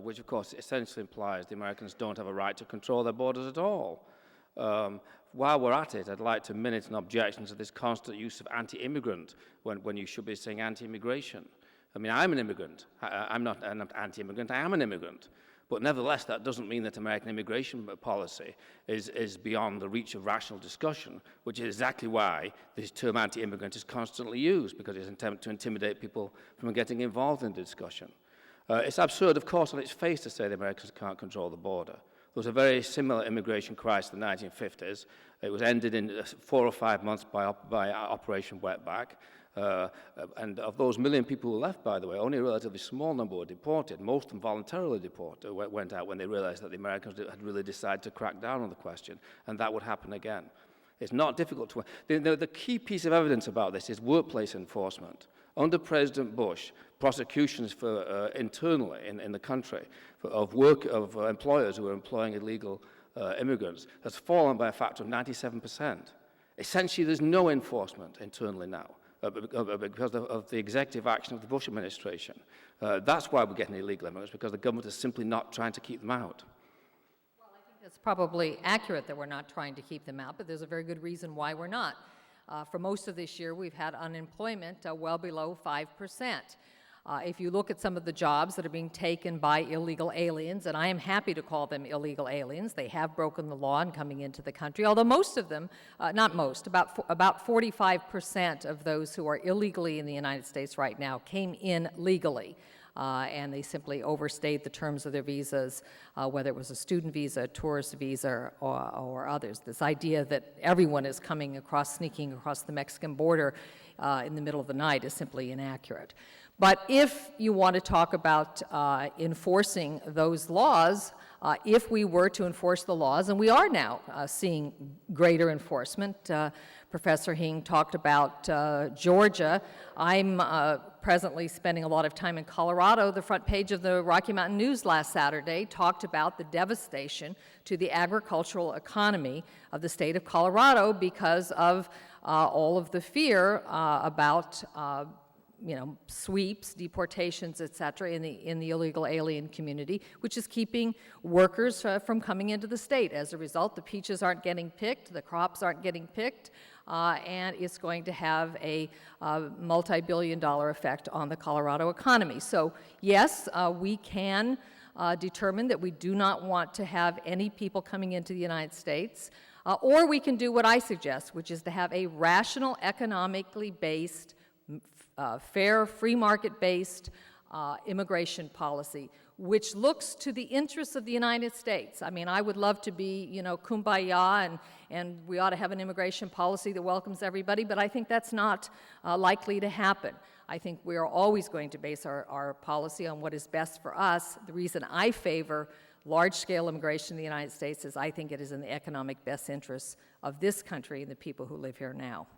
which, of course, essentially implies the Americans don't have a right to control their borders at all. While we're at it, I'd like to minute an objection to this constant use of anti-immigrant when you should be saying anti-immigration. I mean, I'm an immigrant. I'm not anti-immigrant. I am an immigrant. But nevertheless, that doesn't mean that American immigration policy is beyond the reach of rational discussion, which is exactly why this term anti-immigrant is constantly used, because it's an attempt to intimidate people from getting involved in the discussion. It's absurd, of course, on its face to say the Americans can't control the border. There was a very similar immigration crisis in the 1950s. It was ended in 4 or 5 months by Operation Wetback. And of those million people who left, by the way, only a relatively small number were deported. Most of them voluntarily deported, went out when they realized that the Americans had really decided to crack down on the question, and that would happen again. It's not difficult to... The key piece of evidence about this is workplace enforcement. Under President Bush, prosecutions for internally in the country of employers who are employing illegal immigrants has fallen by a factor of 97%. Essentially, there's no enforcement internally now because of the executive action of the Bush administration. That's why we're getting illegal immigrants, because the government is simply not trying to keep them out. Well, I think that's probably accurate that we're not trying to keep them out, but there's a very good reason why we're not. For most of this year, we've had unemployment well below 5%. If you look at some of the jobs that are being taken by illegal aliens, and I am happy to call them illegal aliens, they have broken the law and coming into the country, although most of them, not most, about 45% of those who are illegally in the United States right now came in legally. And they simply overstayed the terms of their visas, whether it was a student visa, a tourist visa, or others. This idea that everyone is sneaking across the Mexican border in the middle of the night is simply inaccurate. But if you want to talk about enforcing those laws, if we were to enforce the laws, and we are now seeing greater enforcement, Professor Hing talked about Georgia. I'm presently spending a lot of time in Colorado. The front page of the Rocky Mountain News last Saturday talked about the devastation to the agricultural economy of the state of Colorado because of all of the fear about sweeps, deportations, et cetera, in the illegal alien community, which is keeping workers from coming into the state. As a result, the peaches aren't getting picked, the crops aren't getting picked, and it's going to have a multi-billion-dollar effect on the Colorado economy. So yes, we can determine that we do not want to have any people coming into the United States, or we can do what I suggest, which is to have a rational, economically based, fair, free market-based immigration policy, which looks to the interests of the United States. I mean, I would love to be, kumbaya, and we ought to have an immigration policy that welcomes everybody, but I think that's not likely to happen. I think we are always going to base our policy on what is best for us. The reason I favor large-scale immigration in the United States is I think it is in the economic best interests of this country and the people who live here now.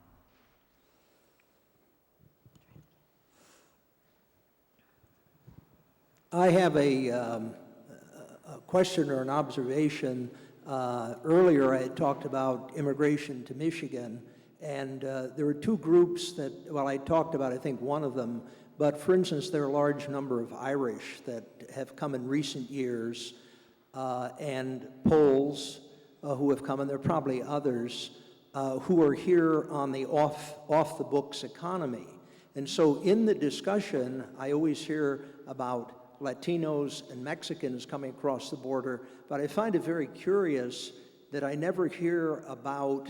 I have a question or an observation. Earlier I had talked about immigration to Michigan, and there were two groups that, I talked about, I think, one of them, but for instance, there are a large number of Irish that have come in recent years, and Poles who have come, and there are probably others. who are here on the off-the-books economy. And so in the discussion, I always hear about Latinos and Mexicans coming across the border, but I find it very curious that I never hear about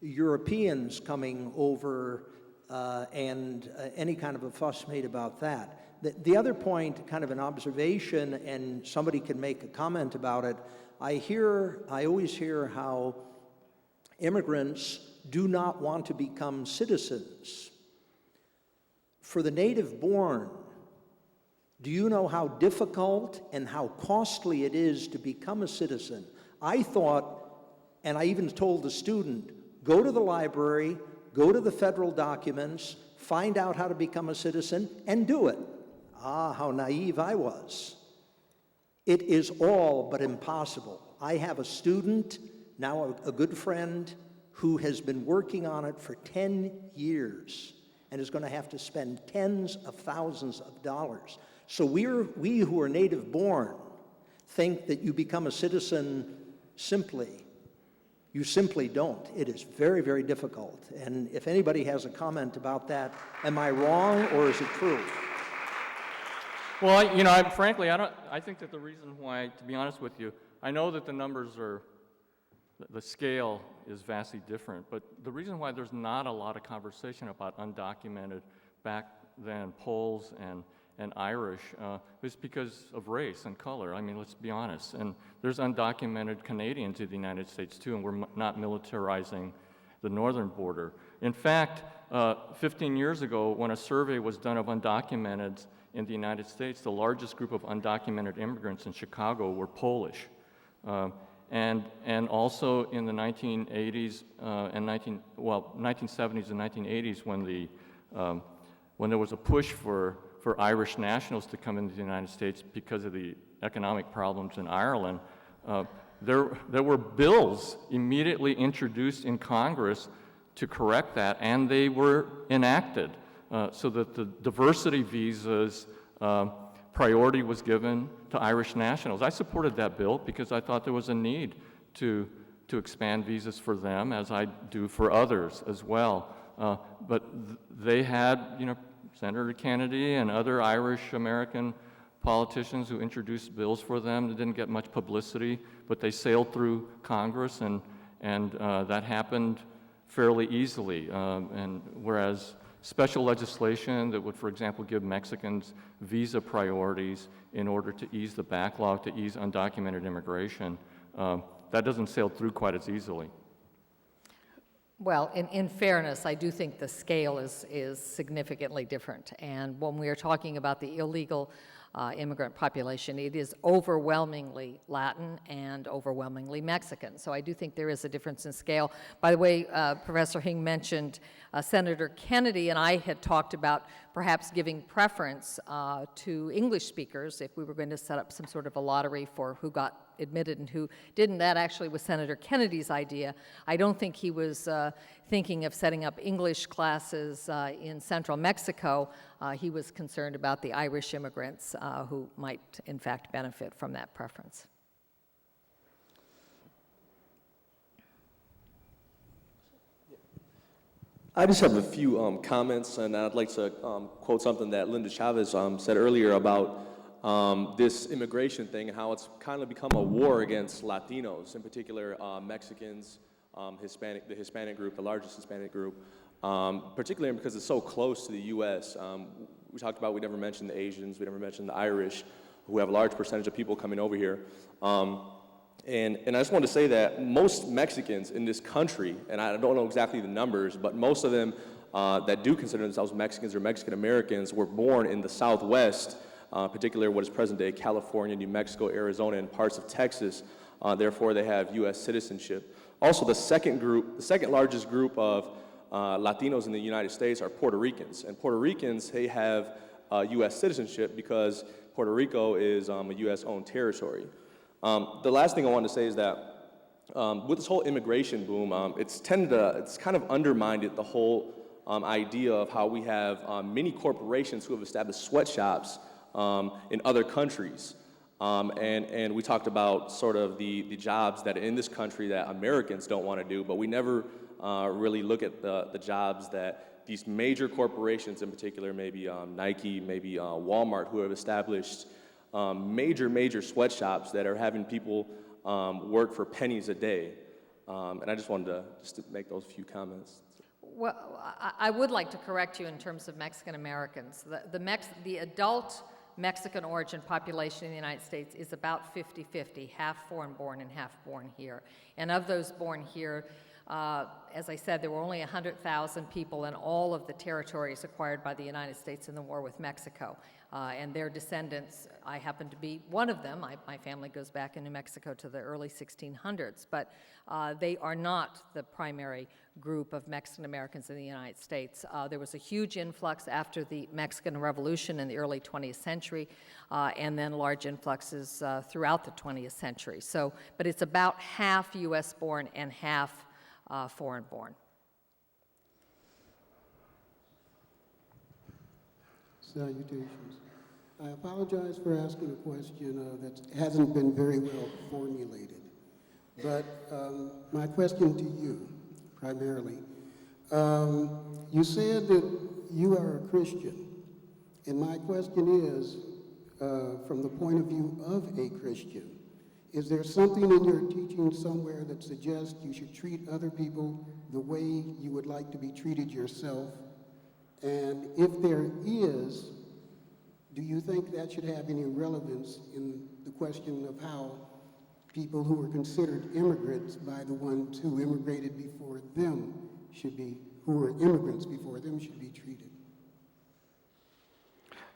Europeans coming over and any kind of a fuss made about that. The other point, kind of an observation, and somebody can make a comment about it, I always hear how immigrants do not want to become citizens. For the native-born, do you know how difficult and how costly it is to become a citizen? I thought, and I even told the student, go to the library, go to the federal documents, find out how to become a citizen, and do it. Ah, how naive I was. It is all but impossible. I have a student, now a good friend, who has been working on it for 10 years and is going to have to spend tens of thousands of dollars. So we who are native born think that you become a citizen simply. You simply don't. It is very, very difficult. And if anybody has a comment about that, am I wrong or is it true? Well, frankly, I think that the reason why, to be honest with you, I know that the numbers the scale is vastly different, but the reason why there's not a lot of conversation about undocumented back then Poles and Irish is because of race and color. I mean, let's be honest. And there's undocumented Canadians in the United States too, and we're not militarizing the northern border. In fact, 15 years ago, when a survey was done of undocumented in the United States, the largest group of undocumented immigrants in Chicago were Polish. And also in the 1980s 1970s and 1980s, when there was a push for Irish nationals to come into the United States because of the economic problems in Ireland, there were bills immediately introduced in Congress to correct that, and they were enacted so that the diversity visas priority was given to Irish nationals. I supported that bill because I thought there was a need to expand visas for them, as I do for others as well. But they had, Senator Kennedy and other Irish American politicians who introduced bills for them. They didn't get much publicity, but they sailed through Congress, and that happened fairly easily. And whereas special legislation that would, for example, give Mexicans visa priorities in order to ease the backlog, to ease undocumented immigration, that doesn't sail through quite as easily. Well, in fairness, I do think the scale is significantly different. And when we are talking about the illegal immigrant population, it is overwhelmingly Latin and overwhelmingly Mexican. So I do think there is a difference in scale. By the way, Professor Hing mentioned Senator Kennedy, and I had talked about perhaps giving preference to English speakers if we were going to set up some sort of a lottery for who got admitted and who didn't. That actually was Senator Kennedy's idea. I don't think he was thinking of setting up English classes in central Mexico. He was concerned about the Irish immigrants who might, in fact, benefit from that preference. I just have a few comments, and I'd like to quote something that Linda Chavez said earlier about this immigration thing and how it's kind of become a war against Latinos, in particular Mexicans, the Hispanic group, the largest Hispanic group, particularly because it's so close to the U.S. We talked about, we never mentioned the Asians, we never mentioned the Irish, who have a large percentage of people coming over here. And I just want to say that most Mexicans in this country, and I don't know exactly the numbers, but most of them that do consider themselves Mexicans or Mexican Americans were born in the Southwest, particularly what is present-day California, New Mexico, Arizona, and parts of Texas. Therefore, they have U.S. citizenship. Also, the second largest group of Latinos in the United States are Puerto Ricans. And Puerto Ricans, they have U.S. citizenship because Puerto Rico is a U.S.-owned territory. The last thing I want to say is that with this whole immigration boom, it's kind of undermined the whole idea of how we have many corporations who have established sweatshops in other countries. And we talked about sort of the jobs that in this country that Americans don't want to do, but we never really look at the jobs that these major corporations in particular, maybe Nike, maybe Walmart, who have established major sweatshops that are having people work for pennies a day. And I just wanted to make those few comments. Well, I would like to correct you in terms of Mexican Americans. The adult Mexican origin population in the United States is about 50-50, half foreign-born and half born here. And of those born here, as I said, there were only 100,000 people in all of the territories acquired by the United States in the war with Mexico. And their descendants, I happen to be one of them. My family goes back in New Mexico to the early 1600s, but they are not the primary group of Mexican Americans in the United States. There was a huge influx after the Mexican Revolution in the early 20th century, and then large influxes throughout the 20th century. So, but it's about half U.S. born and half foreign born. Salutations. I apologize for asking a question that hasn't been very well formulated, but my question to you, primarily, you said that you are a Christian, and my question is, from the point of view of a Christian, is there something in your teaching somewhere that suggests you should treat other people the way you would like to be treated yourself? And if there is, do you think that should have any relevance in the question of how people who were considered immigrants by the ones who immigrated before them should be, who were immigrants before them should be treated?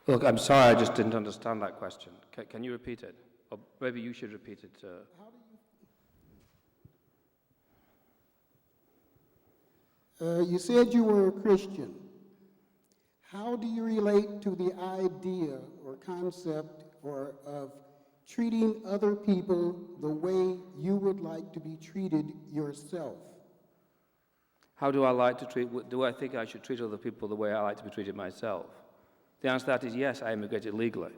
Look, I'm sorry, I just didn't understand that question. Can you repeat it? Or maybe you should repeat it. You said you were a Christian. How do you relate to the idea or concept of treating other people the way you would like to be treated yourself? How do I like to treat, do I think I should treat other people the way I like to be treated myself? The answer to that is yes, I immigrated legally.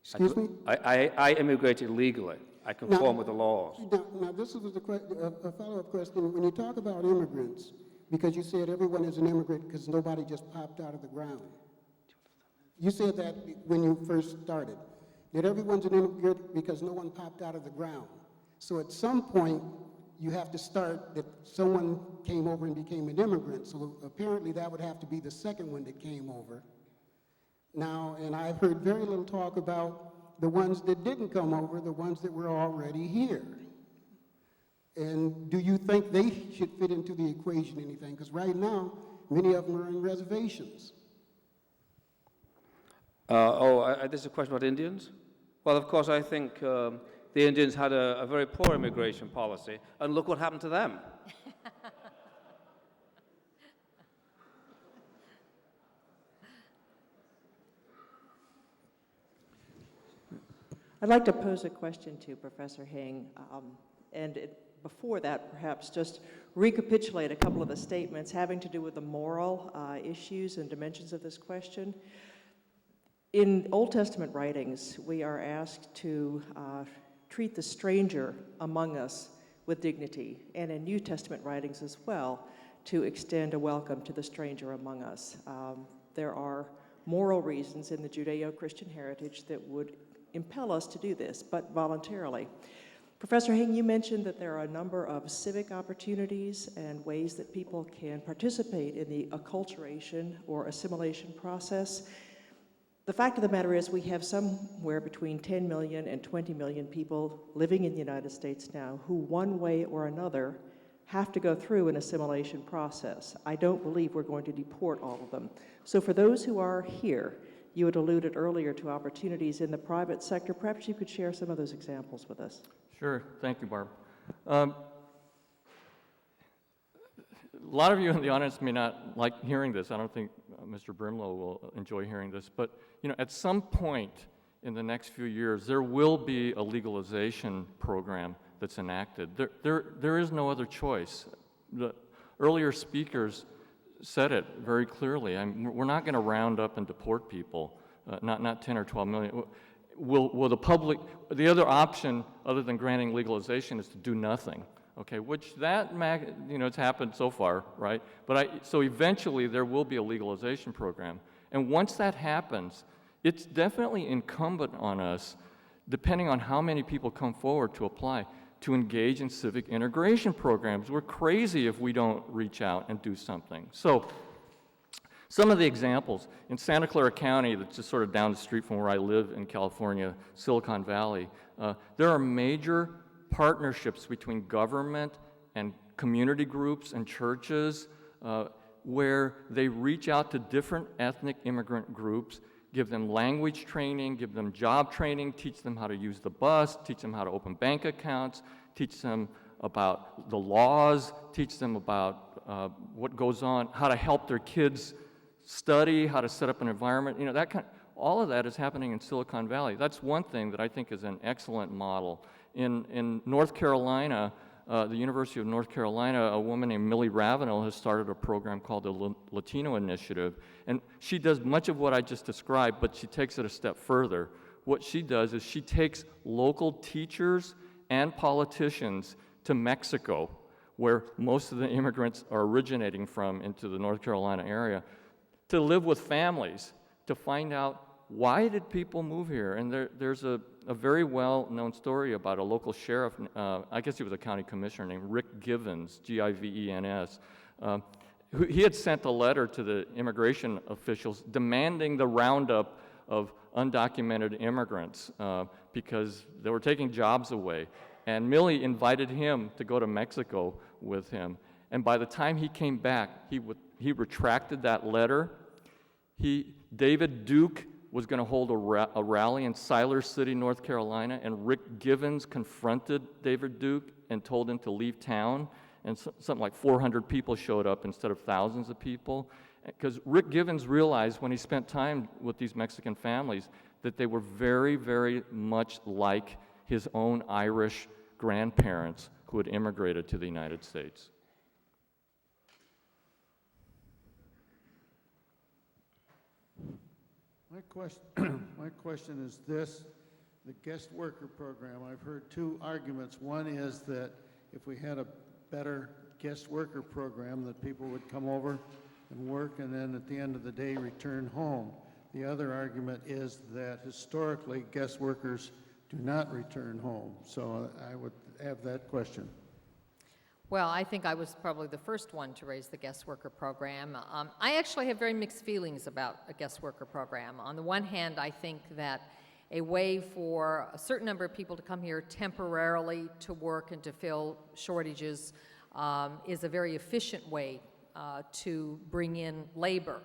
Excuse me? I immigrated legally. I conform with the laws. Now this is a follow-up question. When you talk about immigrants, because you said everyone is an immigrant because nobody just popped out of the ground. You said that when you first started, that everyone's an immigrant because no one popped out of the ground. So at some point, you have to start that someone came over and became an immigrant. So apparently that would have to be the second one that came over. Now, and I've heard very little talk about the ones that didn't come over, the ones that were already here. And do you think they should fit into the equation anything? Because right now, many of them are in reservations. This is a question about Indians? Well, of course, I think the Indians had a very poor immigration policy, and look what happened to them. I'd like to pose a question to Professor Hing, before that, perhaps just recapitulate a couple of the statements having to do with the moral issues and dimensions of this question. In Old Testament writings, we are asked to treat the stranger among us with dignity, and in New Testament writings as well, to extend a welcome to the stranger among us. There are moral reasons in the Judeo-Christian heritage that would impel us to do this, but voluntarily. Professor Hing, you mentioned that there are a number of civic opportunities and ways that people can participate in the acculturation or assimilation process. The fact of the matter is we have somewhere between 10 million and 20 million people living in the United States now who one way or another have to go through an assimilation process. I don't believe we're going to deport all of them. So for those who are here, you had alluded earlier to opportunities in the private sector. Perhaps you could share some of those examples with us. Sure. Thank you, Barb. A lot of you in the audience may not like hearing this. I don't think Mr. Brimelow will enjoy hearing this. But at some point in the next few years, there will be a legalization program that's enacted. There is no other choice. The earlier speakers said it very clearly. We're not going to round up and deport people, not 10 or 12 million. Will the public, the other option other than granting legalization is to do nothing. okay, which it's happened so far, right? So eventually there will be a legalization program. And once that happens, it's definitely incumbent on us, depending on how many people come forward to apply, to engage in civic integration programs. We're crazy if we don't reach out and do something. So some of the examples, in Santa Clara County, that's just sort of down the street from where I live in California, Silicon Valley, there are major partnerships between government and community groups and churches where they reach out to different ethnic immigrant groups, give them language training, give them job training, teach them how to use the bus, teach them how to open bank accounts, teach them about the laws, teach them about what goes on, how to help their kids study, how to set up an environment, all of that is happening in Silicon Valley. That's one thing that I think is an excellent model. In North Carolina, the University of North Carolina, a woman named Millie Ravenel has started a program called the Latino Initiative, and she does much of what I just described, but she takes it a step further. What she does is she takes local teachers and politicians to Mexico, where most of the immigrants are originating from into the North Carolina area, to live with families, to find out why did people move here. And there's a very well-known story about a local sheriff, I guess he was a county commissioner, named Rick Givens, Givens. He had sent a letter to the immigration officials demanding the roundup of undocumented immigrants because they were taking jobs away. And Millie invited him to go to Mexico with him. And by the time he came back, he retracted that letter. David Duke was going to hold a rally in Siler City, North Carolina, and Rick Givens confronted David Duke and told him to leave town, and something like 400 people showed up instead of thousands of people, because Rick Givens realized when he spent time with these Mexican families that they were very, very much like his own Irish grandparents who had immigrated to the United States. My question is this: the guest worker program. I've heard two arguments. One is that if we had a better guest worker program, that people would come over and work and then at the end of the day return home. The other argument is that historically guest workers do not return home. So I would have that question. Well, I think I was probably the first one to raise the guest worker program. I actually have very mixed feelings about a guest worker program. On the one hand, I think that a way for a certain number of people to come here temporarily to work and to fill shortages is a very efficient way to bring in labor.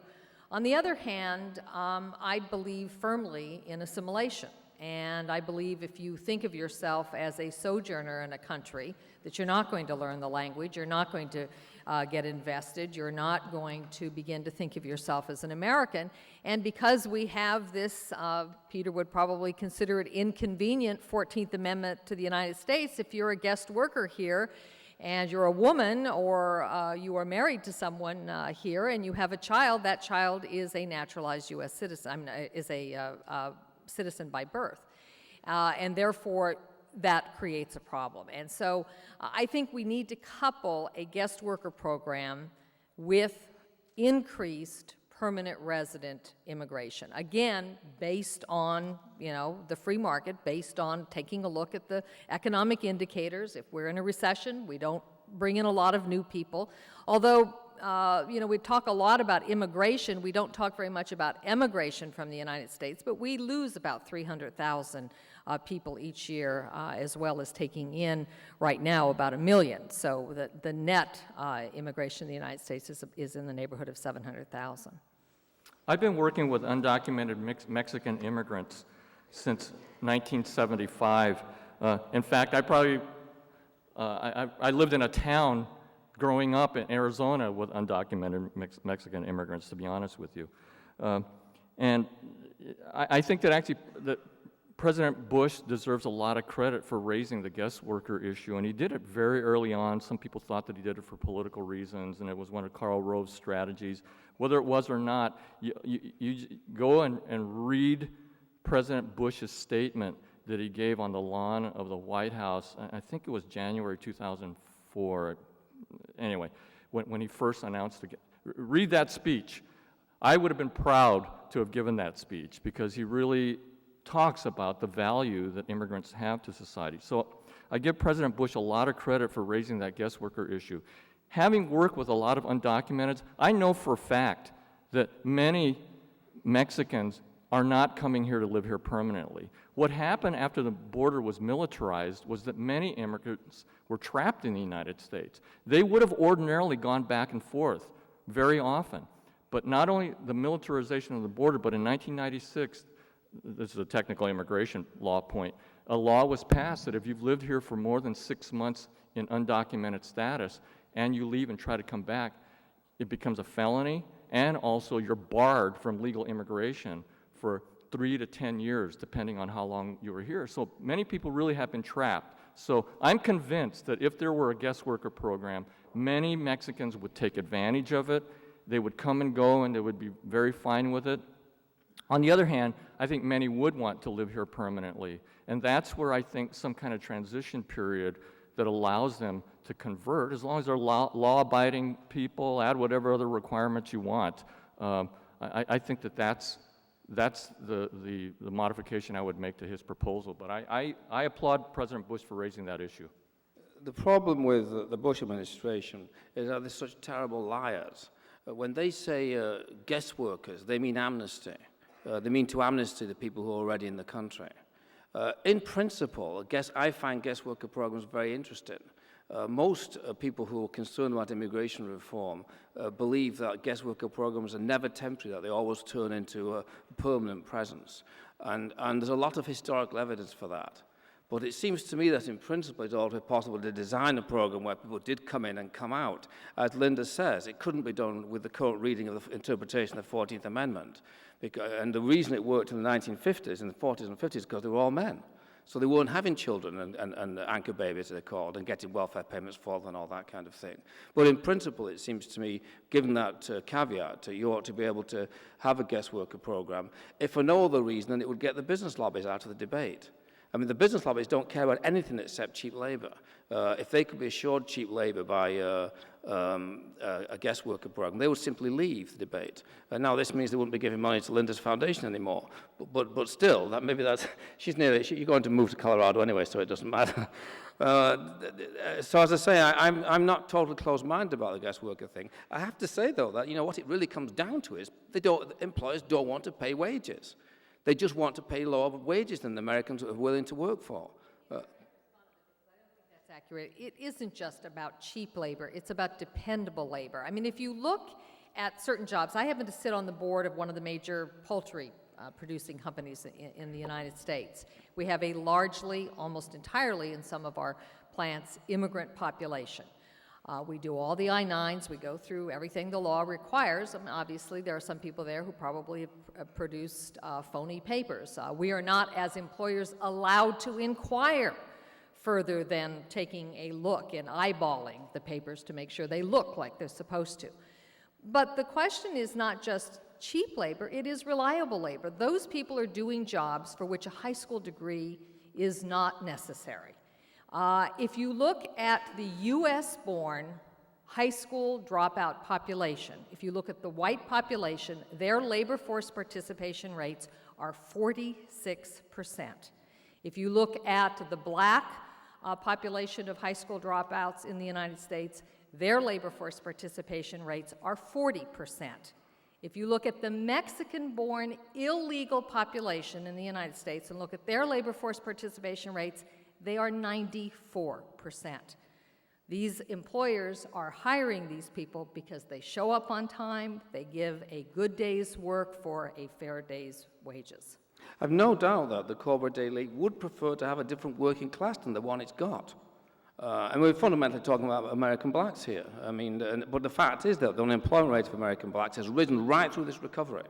On the other hand, I believe firmly in assimilation. And I believe if you think of yourself as a sojourner in a country, that you're not going to learn the language, you're not going to get invested, you're not going to begin to think of yourself as an American. And because we have this, Peter would probably consider it inconvenient, 14th Amendment to the United States, if you're a guest worker here and you're a woman or you are married to someone here and you have a child, that child is a naturalized U.S. citizen, is a citizen by birth. And therefore, that creates a problem. And so I think we need to couple a guest worker program with increased permanent resident immigration. Again, based on, the free market, based on taking a look at the economic indicators. If we're in a recession, we don't bring in a lot of new people. Although, we talk a lot about immigration. We don't talk very much about emigration from the United States, but we lose about 300,000 people each year, as well as taking in right now about 1 million. So the net immigration in the United States is in the neighborhood of 700,000. I've been working with undocumented Mexican immigrants since 1975. In fact, I lived in a town growing up in Arizona with undocumented Mexican immigrants, to be honest with you. And I think that actually that President Bush deserves a lot of credit for raising the guest worker issue, and he did it very early on. Some people thought that he did it for political reasons, and it was one of Karl Rove's strategies. Whether it was or not, you go and read President Bush's statement that he gave on the lawn of the White House. I think it was January 2004. for, anyway, when he first announced it. Read that speech. I would have been proud to have given that speech because he really talks about the value that immigrants have to society. So I give President Bush a lot of credit for raising that guest worker issue. Having worked with a lot of undocumented, I know for a fact that many Mexicans are not coming here to live here permanently. What happened after the border was militarized was that many immigrants were trapped in the United States. They would have ordinarily gone back and forth very often. But not only the militarization of the border, but in 1996, this is a technical immigration law point, a law was passed that if you've lived here for more than 6 months in undocumented status and you leave and try to come back, it becomes a felony, and also you're barred from legal immigration for 3 to 10 years, depending on how long you were here. So many people really have been trapped. So I'm convinced that if there were a guest worker program, many Mexicans would take advantage of it. They would come and go, and they would be very fine with it. On the other hand, I think many would want to live here permanently, and that's where I think some kind of transition period that allows them to convert, as long as they're law-abiding people, add whatever other requirements you want. I think that's the modification I would make to his proposal. But I applaud President Bush for raising that issue. The problem with the Bush administration is that they're such terrible liars. When they say guest workers, they mean amnesty. They mean to amnesty the people who are already in the country. In principle, I find guest worker programs very interesting. Most people who are concerned about immigration reform believe that guest worker programs are never temporary, that they always turn into a permanent presence. And there's a lot of historical evidence for that. But it seems to me that in principle it's also possible to design a program where people did come in and come out. As Linda says, it couldn't be done with the current reading of the interpretation of the 14th Amendment. And the reason it worked in the 1950s, in the 40s and 50s, is because they were all men. So they weren't having children and anchor babies, they're called, and getting welfare payments for them and all that kind of thing. But in principle, it seems to me, given that caveat, you ought to be able to have a guest worker program, if for no other reason than it would get the business lobbies out of the debate. I mean, the business lobbies don't care about anything except cheap labor. If they could be assured cheap labor by a guest worker program, they would simply leave the debate. Now, this means they wouldn't be giving money to Linda's foundation anymore. But still, you're going to move to Colorado anyway, so it doesn't matter. So as I say, I'm not totally closed-minded about the guest worker thing. I have to say, though, that what it really comes down to is employers don't want to pay wages. They just want to pay lower wages than the Americans are willing to work for. That's accurate. It isn't just about cheap labor, it's about dependable labor. I mean, if you look at certain jobs, I happen to sit on the board of one of the major poultry producing companies in the United States. We have a largely, almost entirely in some of our plants, immigrant population. We do all the I-9s, we go through everything the law requires. I mean, obviously, there are some people there who probably have produced phony papers. We are not, as employers, allowed to inquire further than taking a look and eyeballing the papers to make sure they look like they're supposed to. But the question is not just cheap labor, it is reliable labor. Those people are doing jobs for which a high school degree is not necessary. If you look at the US-born high school dropout population, if you look at the white population, their labor force participation rates are 46%. If you look at the black population of high school dropouts in the United States, their labor force participation rates are 40%. If you look at the Mexican-born illegal population in the United States and look at their labor force participation rates, they are 94%. These employers are hiring these people because they show up on time, they give a good day's work for a fair day's wages. I've no doubt that the corporate day league would prefer to have a different working class than the one it's got. And we're fundamentally talking about American blacks here. I mean, but the fact is that the unemployment rate of American blacks has risen right through this recovery.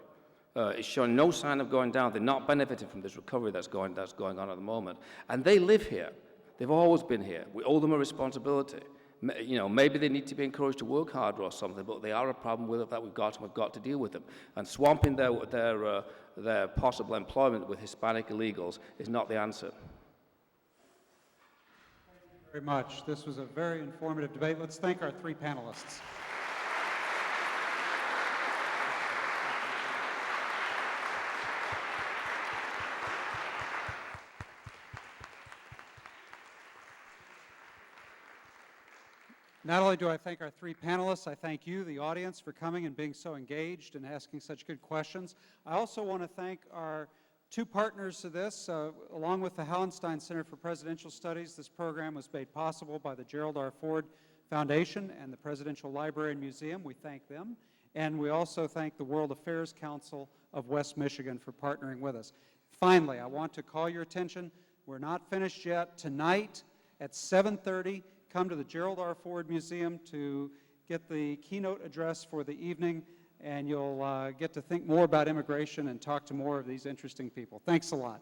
It's showing no sign of going down. They're not benefiting from this recovery that's going on at the moment. And they live here. They've always been here. We owe them a responsibility. Maybe they need to be encouraged to work harder or something, but they are a problem with it that we've got to deal with them. And swamping their possible employment with Hispanic illegals is not the answer. Thank you very Very much. This was a very informative debate. Let's thank our three panelists. Not only do I thank our three panelists, I thank you, the audience, for coming and being so engaged and asking such good questions. I also want to thank our two partners to this. Along with the Hauenstein Center for Presidential Studies, this program was made possible by the Gerald R. Ford Foundation and the Presidential Library and Museum. We thank them. And we also thank the World Affairs Council of West Michigan for partnering with us. Finally, I want to call your attention. We're not finished yet. Tonight at 7:30, come to the Gerald R. Ford Museum to get the keynote address for the evening, and you'll get to think more about immigration and talk to more of these interesting people. Thanks a lot.